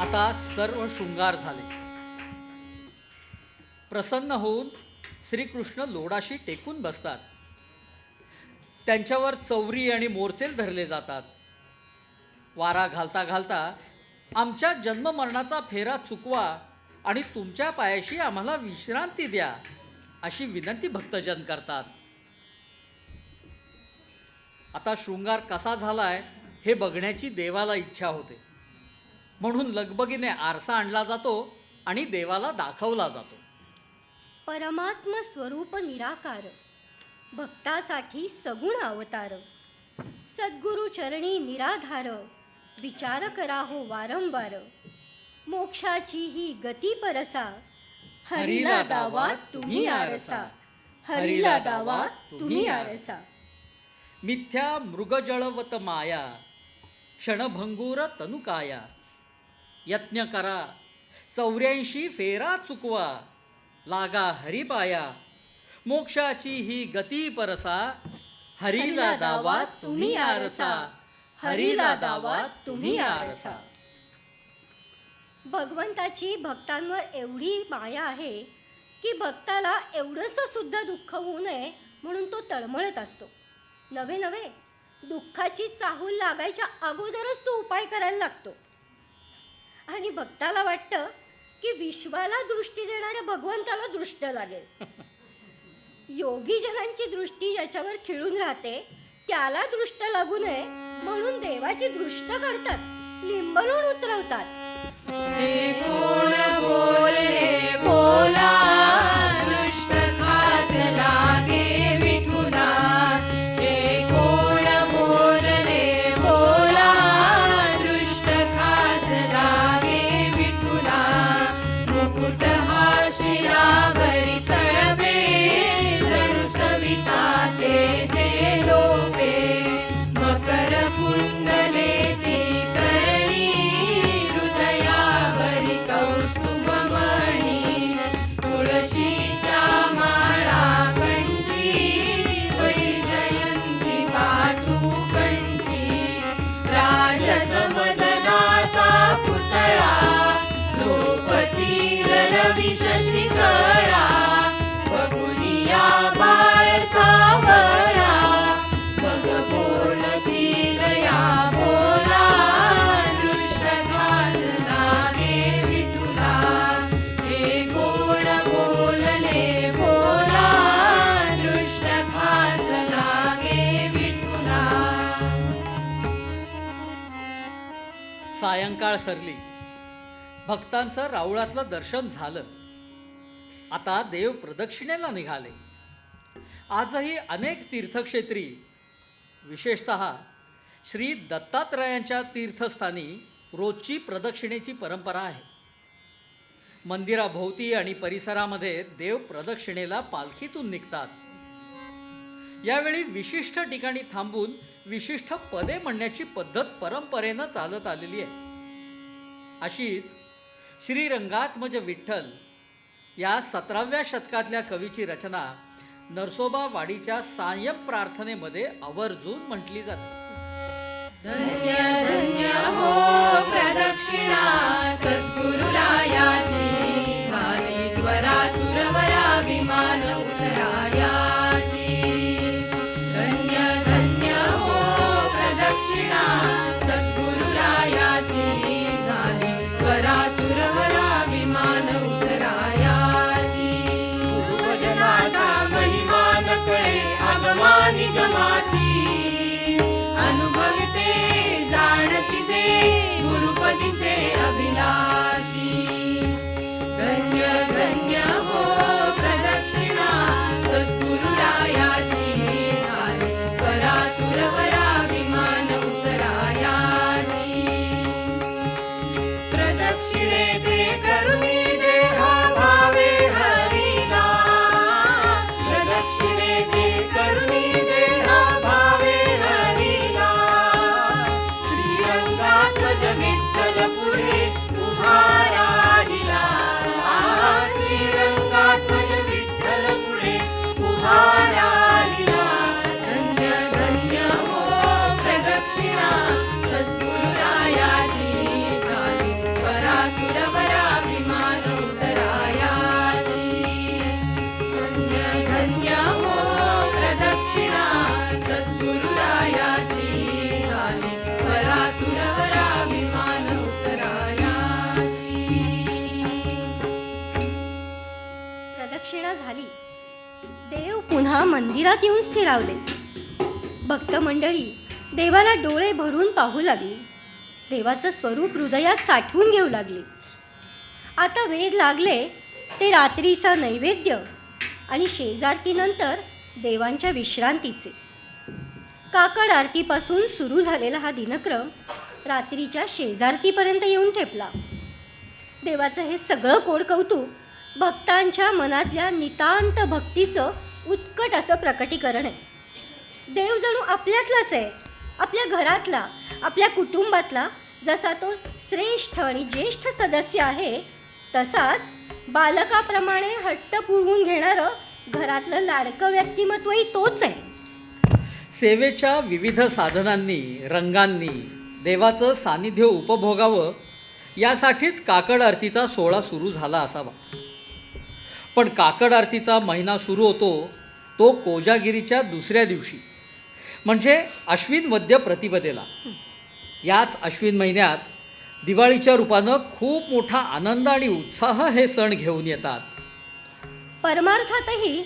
आता सर्व शृंगार झाले. प्रसन्न होऊन श्रीकृष्ण लोडाशी टेकून बसतात. त्यांच्यावर चौरी आणि मोरचेल धरले जातात. वारा घालता घालता आमच्या जन्ममरणाचा फेरा चुकवा आणि तुमच्या पायाशी आम्हाला विश्रांती द्या अशी विनंती भक्तजन करतात. आता शृंगार कसा झालाय हे बघण्याची देवाला इच्छा होते. म्हणून लगबगीने आरसा आणला जातो आणि देवाला दाखवला जातो. परमात्म स्वरूप निराकार, भक्तासाठी सगुण अवतार. सद्गुरु चरणी निराधार, विचार करा हो वारंवार. मोक्षाची ही गती परसा, हरीला दावा तुम्ही आरसा. हरीला दावा तुम्ही आरसा. मिथ्या मृगजळवत माया, क्षणभंगूर तनुकाया. यज्ञ करा 84 फेरा चुकवा, लागा हरिपाया. मोक्षाची ही गती परसा, हरीला दावा तुम्ही आरसा. हरीला दावा तुम्ही आरसा. भगवंताची भक्तांवर एवढी माया आहे की भक्ताला एवढंसं सुद्धा दुःख होऊ नये म्हणून तो तळमळत असतो. नवे नवे दुःखाची चाहूल लागायच्या अगोदरच तो उपाय करायला लागतो. आणि भक्ताला वाटतं की विश्वाला दृष्टी देणाऱ्या भगवंताला दृष्ट लागेल. योगीजनांची दृष्टी ज्याच्यावर खिळून राहते त्याला दृष्ट लागू नये म्हणून देवाची दृष्ट करतात, लिंबलून उतरवतात. हे कोण बोलले बोला, दृष्ट खास लागे विठुला. हे कोण बोलले बोला, दृष्ट खास लागे विठुला. मुकुट हा शिरावरी तळपे, जणू सविता तेजे लोपे. मकर कुंडले ती करणी, हृदयावरी सायंकाळ सरली. भक्तांचं राऊळातलं दर्शन झालं. आता देव प्रदक्षिणेला निघाले. आजही अनेक तीर्थक्षेत्री, विशेषतः श्री दत्तात्रयांच्या तीर्थस्थानी रोजची प्रदक्षिणेची परंपरा आहे. मंदिराभोवती आणि परिसरामध्ये देव प्रदक्षिणेला पालखीतून निघतात. यावेळी विशिष्ट ठिकाणी थांबून विशिष्ट पदे म्हणण्याची पद्धत परंपरेनं चालत आलेली आहे. अशीच श्रीरंगात्मज विठ्ठल या 17व्या शतकातल्या कवीची रचना नरसोबा वाडीच्या सायं प्रार्थनेमध्ये आवर्जून म्हटली जाते. धन्य धन्य हो प्रदक्षिणा सद्गुरुरायाची, झाली त्वरा सुरवरा विमान उतरायाची. धन्य धन्य हो प्रदक्षिणा सद्गुरुरायाची, झाली त्वरा सुरवरा विमान उतरायाची. गुरुवचनाचा महिमा न कळे आगमानि गमासी, अनुभविते जाणतीचे गुरुपदीचे अभिलाषी. धन्य धन्य हो प्रदक्षिणा सद्गुरुरायाची, झाली त्वरा सुरवरा विमान उतरायाची. प्रदक्षिणे ते करुणी देहा भावे हरिला, प्रदक्षिणे ते करुणी देहा भावे हरिला. श्रीरंगात्मज विठ्ठल पुढे उभा राहिला, श्रीरंगात्मज विठ्ठल पुढे उभा राहिला. धन्य धन्य हो प्रदक्षिणा सद्गुरुरायाची, झाली त्वरा सुरवरा विमान उतरायाची. धन्य धन्य हो प्रदक्षिणा सद्गुरुरायाची, झाली त्वरा सुरवरा विमान उतरायाची. प्रदक्षिणा झाली. देव पुन्हा मंदिरात येऊन स्थिरावले. भक्त मंडळी देवाला डोळे भरून पाहू लागली. देवाचं स्वरूप हृदयात साठवून घेऊ लागली. आता वेध लागले ते रात्रीचा नैवेद्य आणि शेजारतीनंतर देवांच्या विश्रांतीचे. काकड आरतीपासून सुरू झालेला हा दिनक्रम रात्रीच्या शेजारतीपर्यंत येऊन ठेपला. देवाचं हे सगळं कोड कौतुक भक्तांच्या मनातल्या नितांत भक्तीचं उत्कट असं प्रकटीकरण आहे. देव जणू आपल्यातलाच आहे, आपल्या घरातला, आपल्या कुटुंबातला. जसा तो श्रेष्ठ आणि ज्येष्ठ सदस्य आहे, तसाच बालकाप्रमाणे हट्ट पुरवून घेणारं घरातलं लाडकं व्यक्तिमत्वही तोच आहे. सेवेच्या विविध साधनांनी, रंगांनी देवाचं सानिध्य उपभोगावं यासाठीच काकड आरतीचा सोहळा सुरू झाला असावा. पण काकड आरतीचा महिना सुरू होतो तो कोजागिरीच्या दुसऱ्या दिवशी, म्हणजे अश्विन वद्य प्रतिपदेला. याच अश्विन महिन्यात दिवाळीच्या रूपानं खूप मोठा आनंद आणि उत्साह हे सण घेऊन येतात. परमार्थातही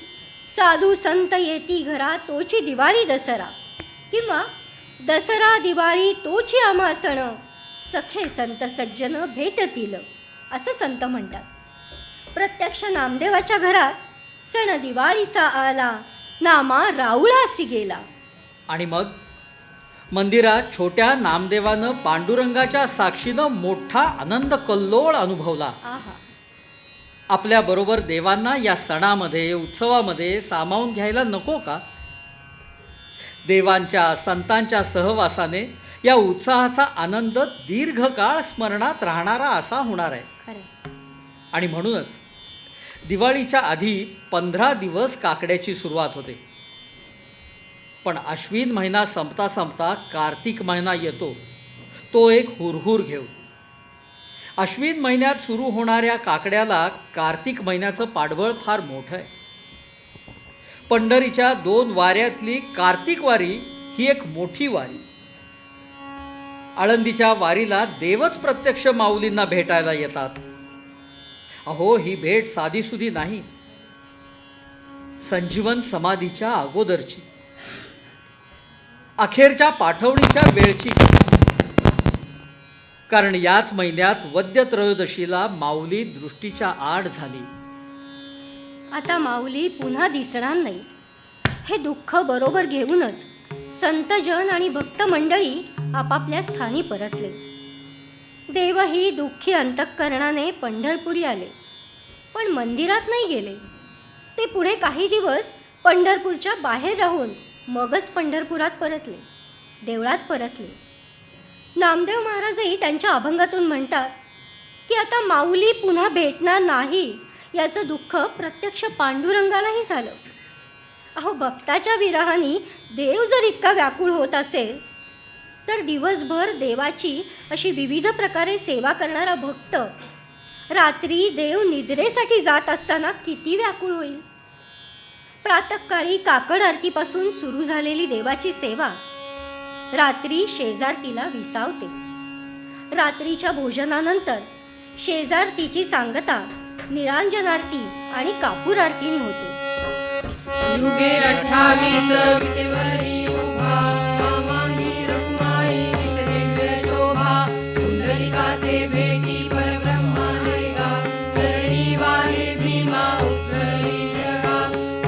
साधू संत येती घरा तोची दिवाळी दसरा, किंवा दसरा दिवाळी तोची आम्हा सण, सखे संत सज्जन भेटतील असं संत म्हणतात. प्रत्यक्ष नामदेवाच्या घरात सण दिवाळीचा आला, नामा राऊळासी गेला. आणि मग मंदिरात छोट्या नामदेवानं पांडुरंगाच्या साक्षीनं मोठा आनंद कल्लोळ अनुभवला. आहा, आपल्याबरोबर देवांना या सणामध्ये, उत्सवामध्ये सामावून घ्यायला नको का? देवांच्या, संतांच्या सहवासाने या उत्साहाचा आनंद दीर्घकाळ स्मरणात राहणारा असा होणार आहे. खरं. आणि म्हणूनच दिवाळीच्या आधी 15 दिवस काकड्याची सुरुवात होते. पण अश्विन महिना संपता संपता कार्तिक महिना येतो, तो एक हुरहुर घेऊन. अश्विन महिन्यात सुरू होणाऱ्या काकड्याला कार्तिक महिन्याचं पाठबळ फार मोठं आहे. पंढरीच्या 2 वाऱ्यातली कार्तिक वारी ही एक मोठी वारी. आळंदीच्या वारीला देवच प्रत्यक्ष माऊलींना भेटायला येतात. अहो, ही भेट साधीसुधी नाही, संजीवन समाधीच्या अगोदरची, अखेरच्या पाठवणीच्या वेळची. कारण याच महिन्यात वद्य त्रयोदशीला माऊली दृष्टीच्या आड झाली. आता माऊली पुन्हा दिसणार नाही हे दुःख बरोबर घेऊनच संतजन आणि भक्त मंडळी आपापल्या स्थानी परतले. देवही दुःखी अंतःकरणाने पंढरपुरी आले, पण मंदिरात नाही गेले. ते पुढे काही दिवस पंढरपूरच्या बाहेर राहून मगच पंढरपुरात परतले, देवळात परतले. नामदेव महाराजही त्यांच्या अभंगातून म्हणतात की आता माऊली पुन्हा भेटणार नाही याचं दुःख प्रत्यक्ष पांडुरंगालाही झालं. अहो, भक्ताच्या विरहाने देव जर इतका व्याकुळ होत असेल तर दिवसभर देवाची अशी विविध प्रकारे सेवा करणारा भक्त रात्री देव निद्रेसाठी जात असताना किती व्याकुळ होईल. प्रातःकाळी काकड आरतीपासून सुरू झालेली देवाची सेवा रात्री शेजारतीला विसावते. रात्रीच्या भोजनानंतर शेजारतीची सांगता निरांजन आरती आणि कापूर आरतीने होते. युगे 28 विटेवरी उभा मामांगी रखुमाई दिसे दिव्य शोभा कुंडलिकाचे भेटी परब्रह्माने गा चरणी वाहे भीमा उतरली जगा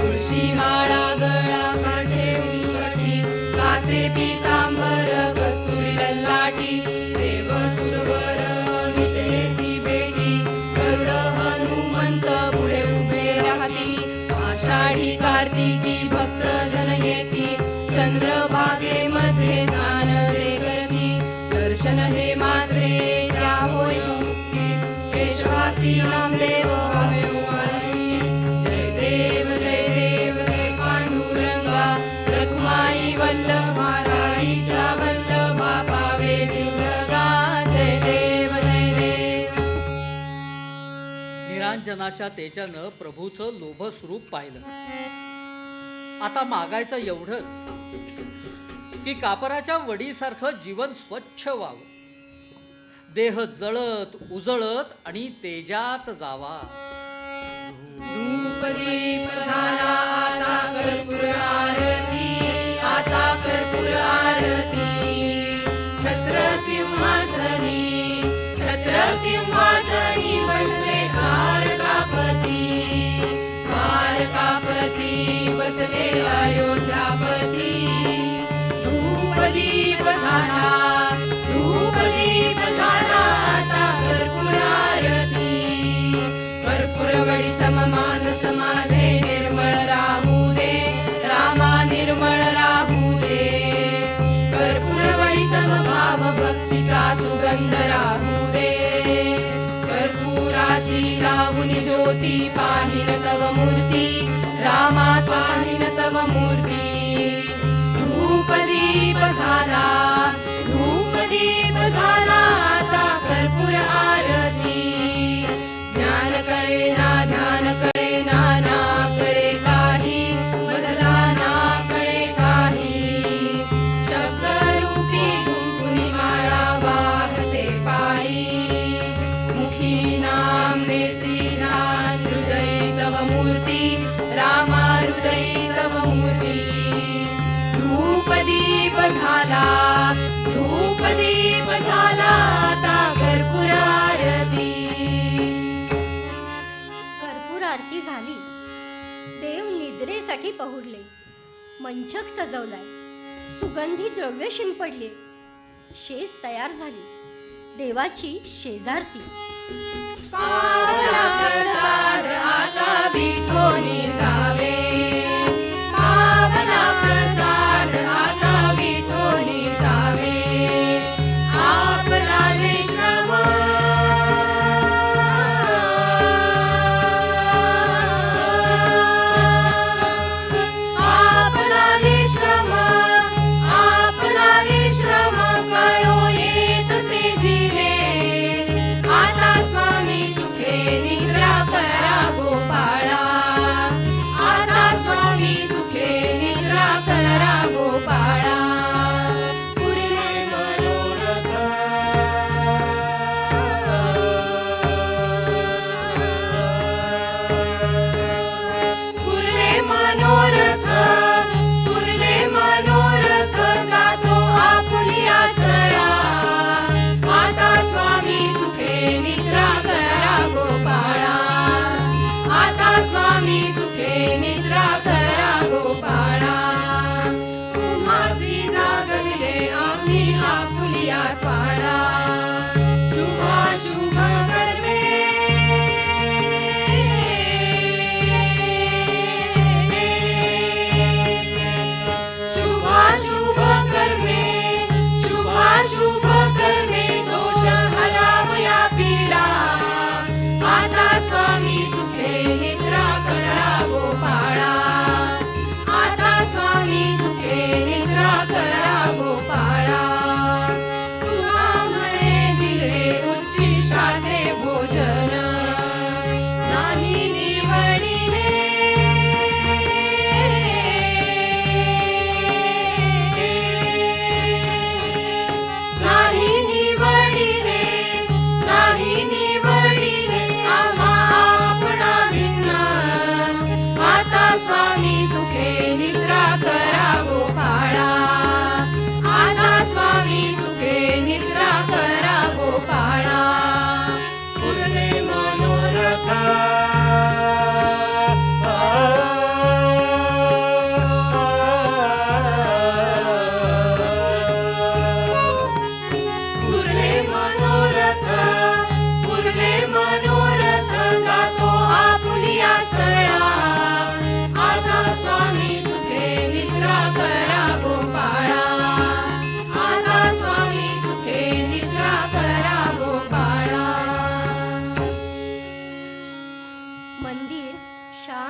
तुळशी माळा गळा काठे उलटी कासे पीतांबर कस्तुरी ललाटी देव सुरवर नितेती भेटी गरुड हनुमंत पुढे उभे राहती आषाढी कार्तिकी भक्त जन येती चंद्रभागेमध्ये स्नान जे करती दर्शन हे मात्रे त्या होय मुक्ती केशवासी नामदेव आम्ही उवाळी जय देव जय पांडुरंगा रखुमाई वल्लभा राईच्या वल्लभा पावे शिवगा जय देव जय देव. निरांजनाच्या तेजानं प्रभूचं लोभ स्वरूप पाहिलं. आता मागायचं एवढंच की कापराच्या वडीसारखं जीवन स्वच्छ व्हावं, देह जळत उजळत आणि तेजात जावा. धूपदीप झाला आता कर्पूर आरती आता कर्पूर आरती छत्र सिंहासनी बसले द्वारकापती बसले अयोध्यापती. धूपदीप झाला आता कर्पूर आरती कर्पूरवडी सममानस माझे निर्मळ राहू दे रामा निर्मळ राहू दे कर्पूरवडी समभाव भक्तीचा सुगंध राहू दे कर्पूराची लावून ज्योती पाहिन तव मूर्ती रामा पाहिन तव मूर्ती. धूपदीप झाला आता कर्पूर आरती ज्ञान कळे ना ना कळे काही बदला ना कळे काही शब्दरूपी गुंफुनी माळा वाहते पायी मुखी नाम नेत्री ध्यान हृदयी तव मूर्ती रामा हृदयी तव मूर्ती. धूपदीप झाला आता कर्पूर आरती. कर्पूर आरती झाली. देव निद्रेसाठी पहुडले. मंचक सजवलाय, सुगंधी द्रव्य शिंपडले. शेज तयार झाली. देवाची शेजारती. पावला प्रसाद आता विठोनी जावे पावला प्रसाद आता विठोनी जावे आपला श्रम आपला श्रम कळो येत से जीवे आता स्वामी सुखे निद्रा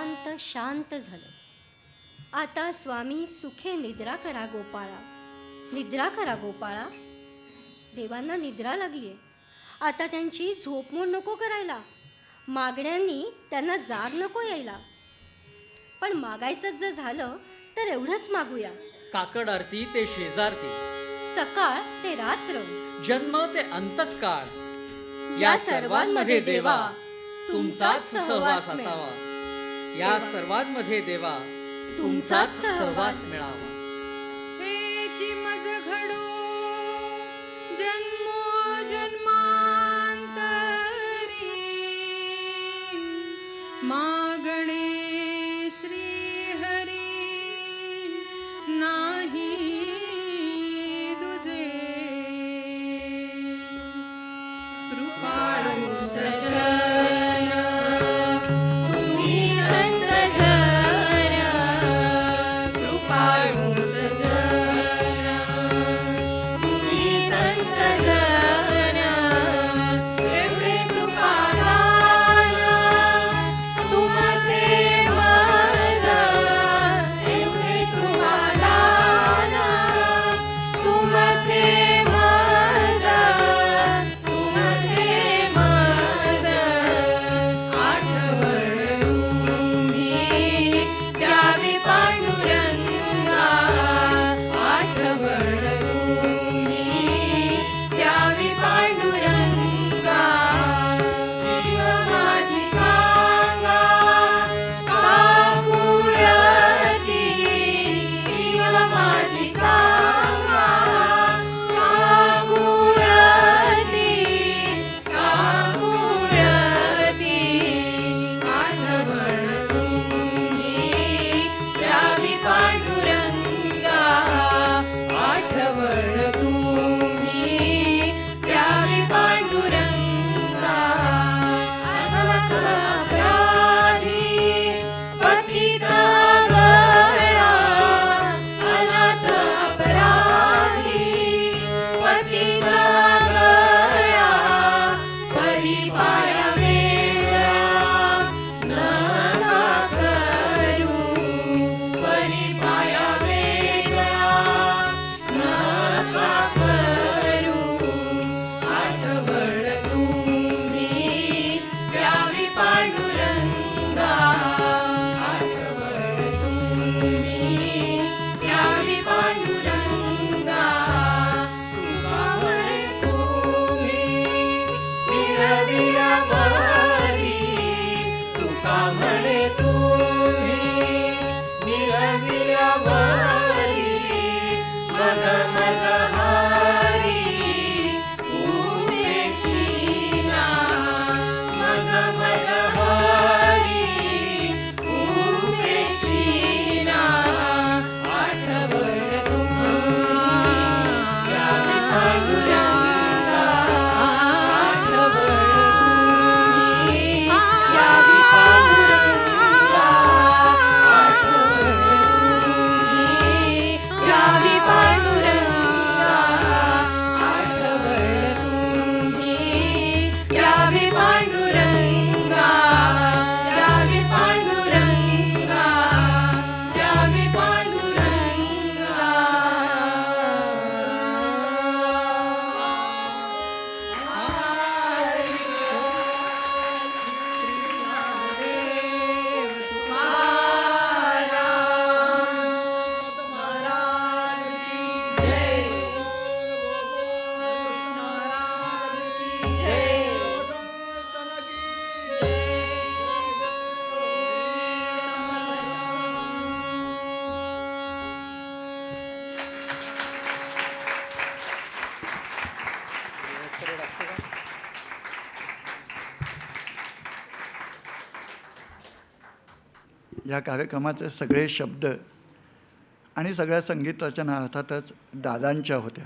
शांत शांत झालं. आता स्वामी सुखे निद्रा करा गोपाळा, निद्रा करा गोपाळा. देवांना निद्रा लागलीये. आता त्यांची झोपमोड नको करायला. मागण्यांनी त्यांना जाग नको यायला. पण मागायचं जर झालं तर एवढंच मागूया. काकड आरती ते शेजारती, सकाळ ते रात्र, जन्म ते अंतकाळ, या सर्वांमध्ये देवा तुमचाच सहवास असावा. या सर्वांमध्ये देवा तुमचाच सहवास मिळावा. हे चिमज घडो जन्मोजन्मांतरी, मागणे श्रीहरी नाही तुझे. कृपाळू सज्जन तुम्ही संत जन, कृपाळू सज्जन तुम्ही संत जन. एवढे कृपादान तुमचे मज, एवढे कृपादान तुमचे मज, तुमचे मज. आठवण तुम्ही द्यावी पांडुरंगा, आठवण तुम्ही द्यावी पांडुरंगा. देव माझी सांगा काकुळती, देव माझी सांगा काकुळती, काकुळती. आठवण तुम्ही द्यावी पांडुरंगा, आठवण तुम्ही द्यावी पांडुरंगा. अनवत अपराधी पतित अबळा, अनाथ अपराधी पतित अबळा. परी पाया वेगळा नका करू, परी पाया वेगळा नका करू. आठवण तुम्ही द्यावी पांडुरंगा, आठवण तुम्ही द्यावी पांडुरंगा. कृपामय तुम्ही मिरविला बरी, तुकामणे तुम्ही मिरविला बरी. मन मजहारी उपेक्षिना, मन मजहारी उपेक्षिना. आठवण तुम्ही द्यावी पांडुरंगा, आठवण तुम्ही द्यावी पांडुरंगा, आठवण तुम्ही द्यावी पांडुरंगा, आठवण तुम्ही द्यावी पांडुरंगा, द्यावी पांडुरंगा, द्यावी पांडुरंगा. श्री नामदेव तुकाराम महाराज की जय, कृष्ण महाराज की जय. या कार्यक्रमाचे सगळे शब्द आणि सगळ्या संगीत रचना अर्थातच दादांच्या होत्या.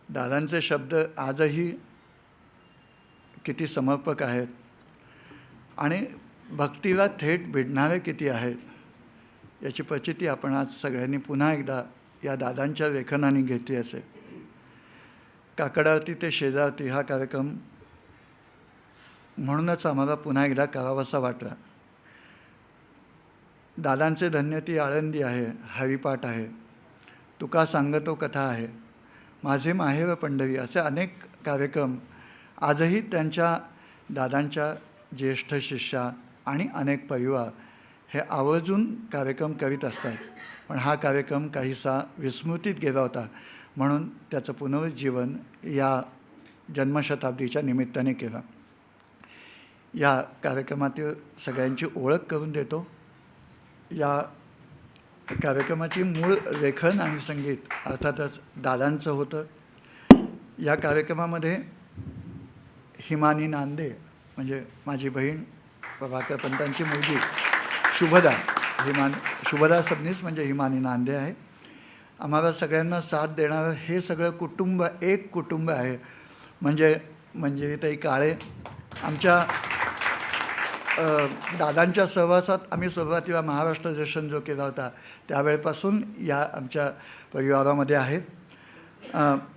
दादांचे शब्द आजही किती समर्पक आहेत आणि भक्तीला थेट भिडणारे किती आहेत याची प्रचिती आपण आज सगळ्यांनी पुन्हा एकदा या दादांच्या लेखनाने घेतली असेल. काकड आरती ते शेजारती हा कार्यक्रम म्हणूनच आम्हाला पुन्हा एकदा करावासा वाटला. दादांचे धन्य ती आळंदी आहे, हरिपाठ आहे, तुका सांगतो कथा आहे, माझे माहेर पंढरी, असे अनेक कार्यक्रम आजही त्यांच्या दादांच्या ज्येष्ठ शिष्या आणि अनेक परिवार हे आवर्जून कार्यक्रम करीत असतात. पण हा कार्यक्रम काहीसा विस्मृतीत गेला होता, म्हणून त्याचं पुनरुज्जीवन या जन्मशताब्दीच्या निमित्ताने केलं. या कार्यक्रमातील सगळ्यांची ओळख करून देतो. या कार्यक्रमाची मूळ लेखन आणि संगीत अर्थातच दादांचं होतं. या कार्यक्रमामध्ये हिमानी नांदे म्हणजे माझी बहीण प्रभाकर पंतांची मुलगी शुभदा, शुभदा सबनीस म्हणजे हिमानी नांदे आहे. आम्हाला सगळ्यांना साथ देणारं हे सगळं कुटुंब एक कुटुंब आहे. म्हणजे ताई काळे आमच्या दादांच्या सहवासात आम्ही सुरुवातीला महाराष्ट्र दर्शन जो केला होता त्यावेळेपासून या आमच्या परिवारामध्ये आहे.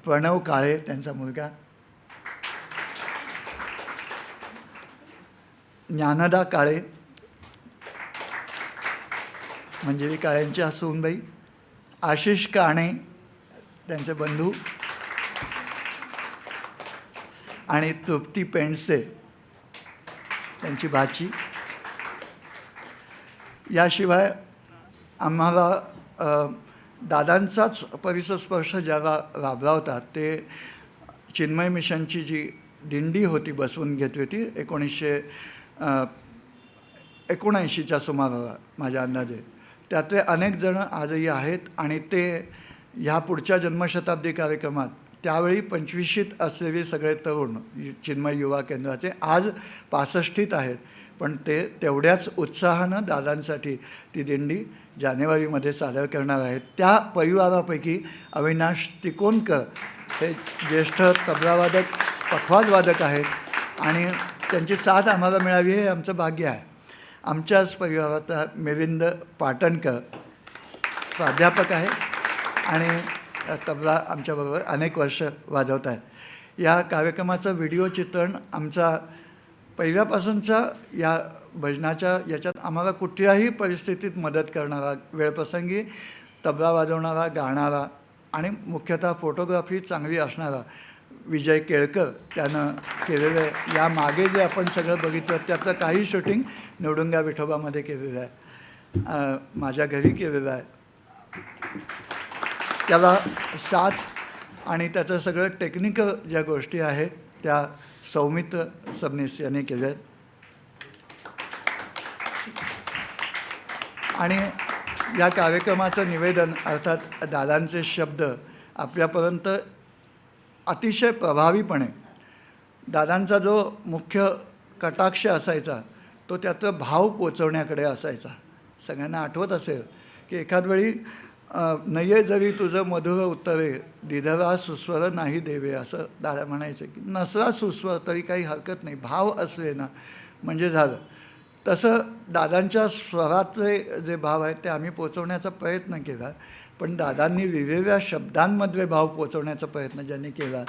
प्रणव काळे त्यांचा मुलगा, ज्ञानदा काळे मंजिरी काळेंची सूनबाई, आशिष काणे त्यांचे बंधू आणि तृप्ती पेंडसे त्यांची भाची. याशिवाय आम्हाला दादांचाच परिसरस्पर्श ज्याला लाभला होता ते चिन्मय मिशनची जी दिंडी होती बसवून घेतली होती 1979च्या सुमाराला माझ्या अंदाजे. त्यातले अनेक जण आजही आहेत आणि ते ह्या पुढच्या जन्मशताब्दी कार्यक्रमात त्यावेळी 25शीत असलेले सगळे तरुण चिन्मय युवा केंद्राचे आज 65शीत आहेत. पण ते तेवढ्याच उत्साहानं दादांसाठी ती दिंडी जानेवारीमध्ये सादर करणार आहेत. त्या परिवारापैकी अविनाश तिकोनकर हे ज्येष्ठ तबलावादक पखवाजवादक आहेत आणि त्यांची साथ आम्हाला मिळावी हे आमचं भाग्य आहे. आमच्याच परिवारात मिलिंद पाटणकर प्राध्यापक आहे आणि तबला आमच्याबरोबर अनेक वर्ष वाजवत आहेत. या कार्यक्रमाचं व्हिडिओ चित्रण आमचा पहिल्यापासूनचा या भजनाच्या याच्यात आम्हाला कुठल्याही परिस्थितीत मदत करणारा, वेळप्रसंगी तबला वाजवणारा, गाणारा आणि मुख्यतः फोटोग्राफी चांगली असणारा विजय केळकर त्यानं केलेलं आहे. या मागे जे आपण सगळं बघितलं त्याचं काही शूटिंग निवडुंगा विठोबामध्ये केलेलं आहे, माझ्या घरी केलेलं आहे. त्याला साथ आणि त्याचं सगळं टेक्निकल ज्या गोष्टी आहेत त्या सौमित्र सबनीस यांनी केल्या आहेत. आणि या कार्यक्रमाचं निवेदन अर्थात दादांचे शब्द आपल्यापर्यंत अतिशय प्रभावीपणे, दादांचा जो मुख्य कटाक्ष असायचा तो त्याचा भाव पोचवण्याकडे असायचा. सगळ्यांना आठवत असेल की एखाद वेळी नये जरी तुझं मधुर उत्तरे दिधरा सुस्वर नाही देवे असं दादा म्हणायचं की नसला सुस्वर तरी काही हरकत नाही, भाव असले ना म्हणजे झालं. तसं दादांच्या स्वरातले जे भाव आहेत ते आम्ही पोचवण्याचा प्रयत्न केला. पण दादांनी वेगवेगळ्या शब्दांमधले भाव पोचवण्याचा प्रयत्न ज्यांनी केला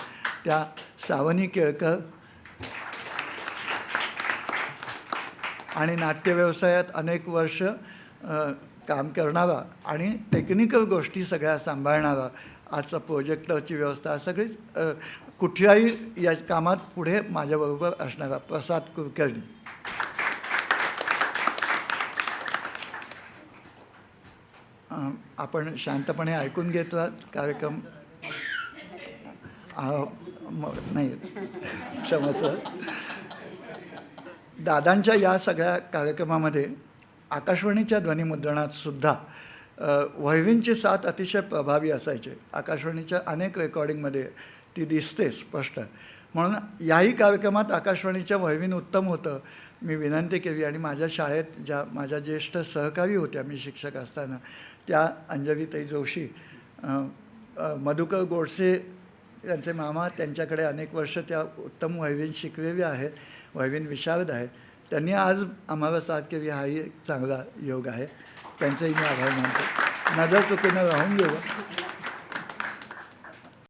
त्या सावनी केळकर आणि नाट्यव्यवसायात अनेक वर्ष काम करणारा आणि टेक्निकल गोष्टी सगळ्या सांभाळणारा, आजचा प्रोजेक्टरची व्यवस्था सगळीच कुठल्याही या कामात पुढे माझ्याबरोबर असणारा प्रसाद कुलकर्णी. आपण शांतपणे ऐकून घेतला कार्यक्रम. नाही क्षमस्व. दादांच्या या सगळ्या कार्यक्रमामध्ये आकाशवाणीच्या ध्वनिमुद्रणात सुद्धा वहिनींची साथ अतिशय प्रभावी असायची. आकाशवाणीच्या अनेक रेकॉर्डिंगमध्ये ती दिसते स्पष्ट. म्हणून याही कार्यक्रमात आकाशवाणीच्या वहिनीन उत्तम होतं. मी विनंती केली आणि माझ्या शाळेत ज्या माझ्या ज्येष्ठ सहकारी होत्या मी शिक्षक असताना त्या अंजलीताई जोशी, मधुकर गोडसे यांचे मामा, त्यांच्याकडे अनेक वर्ष त्या उत्तम वहिनीन शिकलेल्या आहेत, वहिनीन विशारद आहेत. त्यांनी आज आम्हाला साथ केली, हाही एक चांगला योग आहे. त्यांचंही मी आभार मानतो. नजर चुकीनं राहून गेलं.